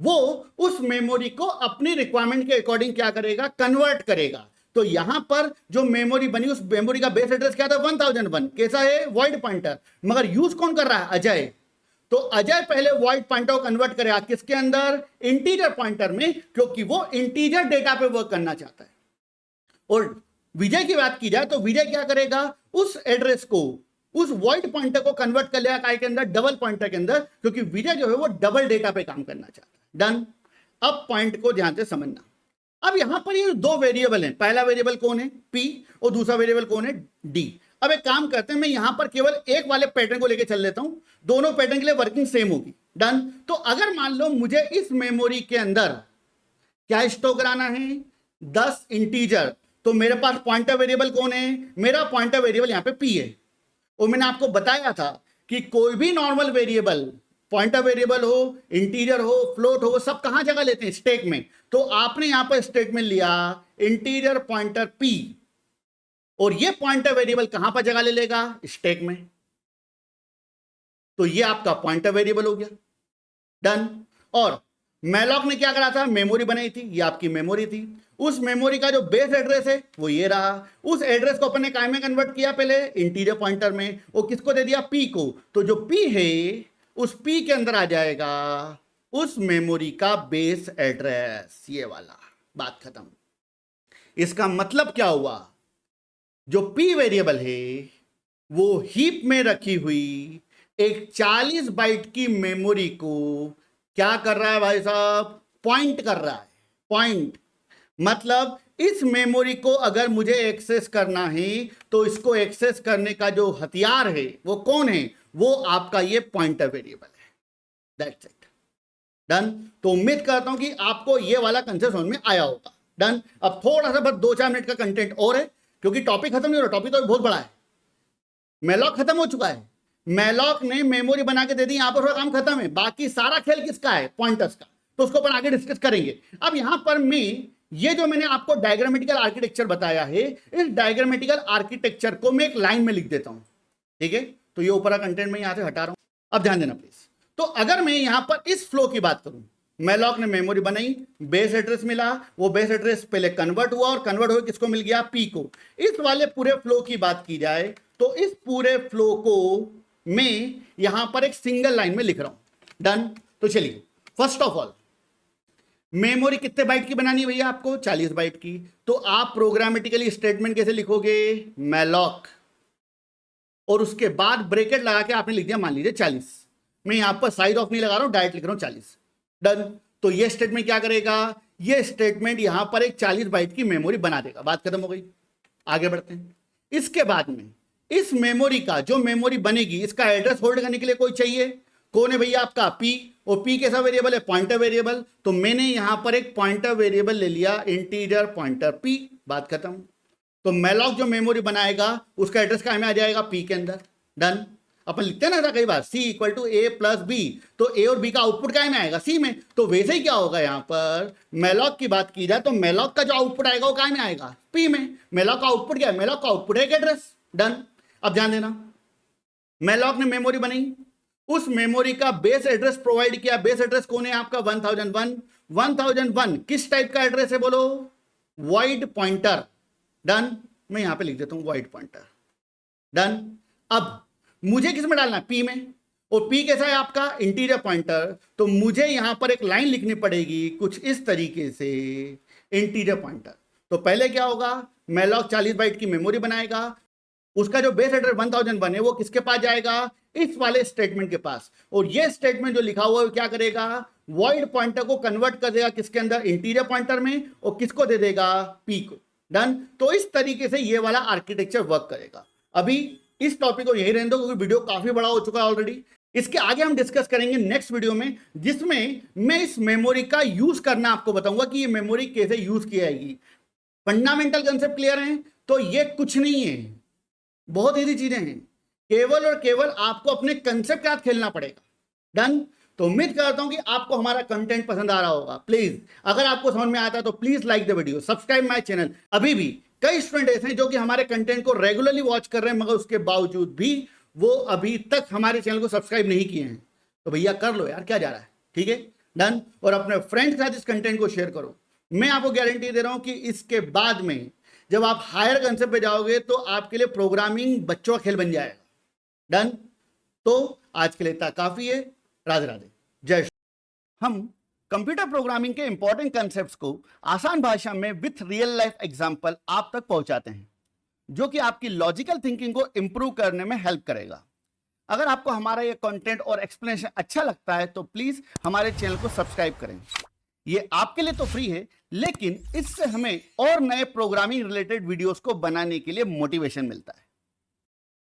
वो उस मेमोरी को अपनी रिक्वायरमेंट के अकॉर्डिंग क्या करेगा? कन्वर्ट करेगा। तो यहां पर जो मेमोरी बनी उस मेमोरी का बेस एड्रेस क्या था? 1001। कैसा है? Void pointer. मगर यूज कौन कर रहा है? अजय। तो अजय पहले वॉइड पॉइंटर को कन्वर्ट करेगा किसके अंदर? इंटीजर पॉइंटर में, क्योंकि वो इंटीजर डेटा पे वर्क करना चाहता है। और विजय की बात की जाए तो विजय क्या करेगा? उस एड्रेस को, उस वॉइड पॉइंटर को कन्वर्ट कर लेगा काय के अंदर? डबल पॉइंटर के अंदर, क्योंकि विजय जो है वो डबल डेटा पे काम करना चाहता है। डन। अब पॉइंट को ध्यान से समझना। अब यहां पर ये दो वेरिएबल हैं, पहला वेरिएबल कौन है? पी, और दूसरा वेरिएबल कौन है? डी। अब एक काम करते हैं, मैं यहां पर केवल एक वाले पैटर्न को लेकर चल लेता हूं, दोनों पैटर्न के लिए वर्किंग सेम होगी। डन। तो अगर मान लो मुझे इस मेमोरी के अंदर क्या स्टोर कराना है? 10 इंटीजर। तो मेरे पास पॉइंटर वेरिएबल कौन है? मेरा पॉइंटर वेरिएबल यहां पे पी है। और मैंने आपको बताया था कि कोई भी नॉर्मल वेरिएबल, पॉइंटर वेरिएबल हो, इंटीजर हो, फ्लोट हो, सब कहां जगह लेते हैं? स्टैक में। तो आपने यहां पर स्टैक में लिया इंटीजर पॉइंटर पी, और ये पॉइंटर वेरिएबल कहां पर जगह ले लेगा? स्टैक में। तो ये आपका पॉइंटर वेरिएबल हो गया। डन। और मैलॉक ने क्या करा था, मेमोरी बनाई थी, ये आपकी मेमोरी थी, उस मेमोरी का जो बेस एड्रेस है वो ये रहा, उस एड्रेस को अपन ने काय में कन्वर्ट किया, पहले इंटीरियर पॉइंटर में, वो किसको दे दिया, पी को, तो जो पी है उस पी के अंदर आ जाएगा उस मेमोरी का बेस एड्रेस, ये वाला, बात खत्म। इसका मतलब क्या हुआ, जो पी वेरिएबल है वो हीप में रखी हुई एक 40 बाइट की मेमोरी को क्या कर रहा है भाई साहब, पॉइंट कर रहा है। पॉइंट मतलब इस मेमोरी को अगर मुझे एक्सेस करना है तो इसको एक्सेस करने का जो हथियार है वो कौन है, वो आपका ये पॉइंटर वेरिएबल है। That's it, done. तो उम्मीद करता हूं कि आपको ये वाला कंसेप्ट समझ में आया होगा। डन। अब थोड़ा सा बस 2-4 मिनट का कंटेंट और है, क्योंकि टॉपिक खत्म नहीं हो रहा, टॉपिक तो बहुत बड़ा है। मैलॉक खत्म हो चुका है, मैलॉक ने मेमोरी बना के दे दी, यहां पर थोड़ा काम खत्म है, बाकी सारा खेल किसका है, पॉइंटर्स का, तो उसको अपन आगे डिस्कस करेंगे। अब यहां पर मैं ये जो मैंने आपको डायग्रामेटिकल आर्किटेक्चर बताया है, इस डायग्रामेटिकल आर्किटेक्चर को मैं एक लाइन में लिख देता हूं, ठीक है। तो ये ऊपर का कंटेंट मैं यहां से हटा रहा हूं, अब ध्यान देना प्लीज। तो अगर मैं यहां पर इस फ्लो की बात करूं, मैलॉक ने मेमोरी बनाई, बेस एड्रेस मिला, वो बेस एड्रेस पहले कन्वर्ट हुआ और कन्वर्ट होकर किसको मिल गया, पी को। इस वाले पूरे फ्लो की बात की जाए तो इस पूरे फ्लो को मैं यहां पर एक सिंगल लाइन में लिख रहा हूं। डन। तो चलिए, फर्स्ट ऑफ ऑल मेमोरी कितने बाइट की बनानी है भैया आपको, 40 बाइट की। तो आप प्रोग्रामेटिकली स्टेटमेंट कैसे लिखोगे, मैलॉक, और उसके बाद ब्रैकेट लगा के आपने लिख दिया मान लीजिए 40। मैं यहां पर साइड ऑफ नहीं लगा रहा हूं, डायरेक्ट लिख रहा हूं 40। डन। तो ये स्टेटमेंट क्या करेगा, ये स्टेटमेंट यहां पर एक 40 बाइट की मेमोरी बना देगा। बात खत्म हो गई, आगे बढ़ते हैं। इसके बाद में इस मेमोरी का जो मेमोरी बनेगी, इसका एड्रेस होल्ड करने के लिए कोई चाहिए, कौन है भैया, आपका पी। और पी कैसा वेरिएबल है, पॉइंटर वेरिएबल। तो मैंने यहां पर एक पॉइंटर वेरिएबल ले लिया, इंटीजर पॉइंटर पी। बात खत्म। तो मैलॉक जो मेमोरी बनाएगा उसका एड्रेस कहां में आ जाएगा, पी के अंदर। डन। अपन लिखते हैं ना कई बार C = A+B, तो A और B का आउटपुट कहां में आएगा, C में। तो वैसे ही क्या होगा, यहां पर मैलॉक की बात की जाए तो मैलॉक का जो आउटपुट आएगा वो कहां में आएगा, P में। मैलॉक का आउटपुट क्या है, मैलॉक का आउटपुट है एक एड्रेस। डन। अब ध्यान देना, मैलॉक ने मेमोरी बनाई, उस मेमोरी का बेस एड्रेस प्रोवाइड किया। बेस एड्रेस कौन है आपका, 1001। 1001 किस टाइप का एड्रेस है बोलो, वॉइड पॉइंटर। डन। मैं यहां पे लिख देता हूं वॉइड पॉइंटर। डन। अब मुझे किस में डालना है, पी में, और पी कैसा है आपका, इंटीरियर पॉइंटर। तो मुझे यहां पर एक लाइन लिखनी पड़ेगी कुछ इस तरीके से, इंटीरियर पॉइंटर। तो पहले क्या होगा, मैलॉक 40 बाइट की मेमोरी बनाएगा, उसका जो बेस एड्रेस 1001 है वो किसके पास जाएगा, इस वाले स्टेटमेंट के पास। और ये स्टेटमेंट जो लिखा हुआ है क्या करेगा, वॉइड पॉइंटर को कन्वर्ट कर देगा किसके अंदर, इंटीरियर पॉइंटर में, और किसको दे देगा, पी को। डन। तो इस तरीके से ये वाला आर्किटेक्चर वर्क करेगा। अभी इस टॉपिक को यही रहने दो, क्योंकि वीडियो काफी बड़ा हो चुका है ऑलरेडी। इसके आगे हम डिस्कस करेंगे नेक्स्ट वीडियो में, जिसमें मैं इस मेमोरी का यूज करना आपको बताऊंगा कि ये मेमोरी कैसे यूज की जाएगी। फंडामेंटल कंसेप्ट क्लियर है, तो ये कुछ नहीं है, बहुत ईजी चीजें हैं, केवल और केवल आपको अपने कंसेप्ट के साथ खेलना पड़ेगा। डन। तो उम्मीद करता हूं कि आपको हमारा कंटेंट पसंद आ रहा होगा। प्लीज अगर आपको समझ में आता है तो please like the video, subscribe my channel. अभी भी कई स्टूडेंट ऐसे हैं जो कि हमारे कंटेंट को रेगुलरली वॉच कर रहे हैं, मगर उसके बावजूद भी वो अभी तक हमारे चैनल को सब्सक्राइब नहीं किए हैं। तो भैया कर लो यार, क्या जा रहा है, ठीक है। डन। और अपने फ्रेंड्स के साथ इस कंटेंट को शेयर करो। मैं आपको गारंटी दे रहा हूं कि इसके बाद में जब आप हायर कंसेप्ट पे जाओगे तो आपके लिए प्रोग्रामिंग बच्चों का खेल बन जाएगा। डन। तो आज के लिए इतना काफी है। राधे राधे, जय श्री। हम कंप्यूटर प्रोग्रामिंग के इंपॉर्टेंट कंसेप्ट्स को आसान भाषा में विथ रियल लाइफ एग्जांपल आप तक पहुंचाते हैं, जो कि आपकी लॉजिकल थिंकिंग को इंप्रूव करने में हेल्प करेगा। अगर आपको हमारा ये कंटेंट और एक्सप्लेनेशन अच्छा लगता है तो प्लीज हमारे चैनल को सब्सक्राइब करें। ये आपके लिए तो फ्री है, लेकिन इससे हमें और नए प्रोग्रामिंग रिलेटेड वीडियोस को बनाने के लिए मोटिवेशन मिलता है।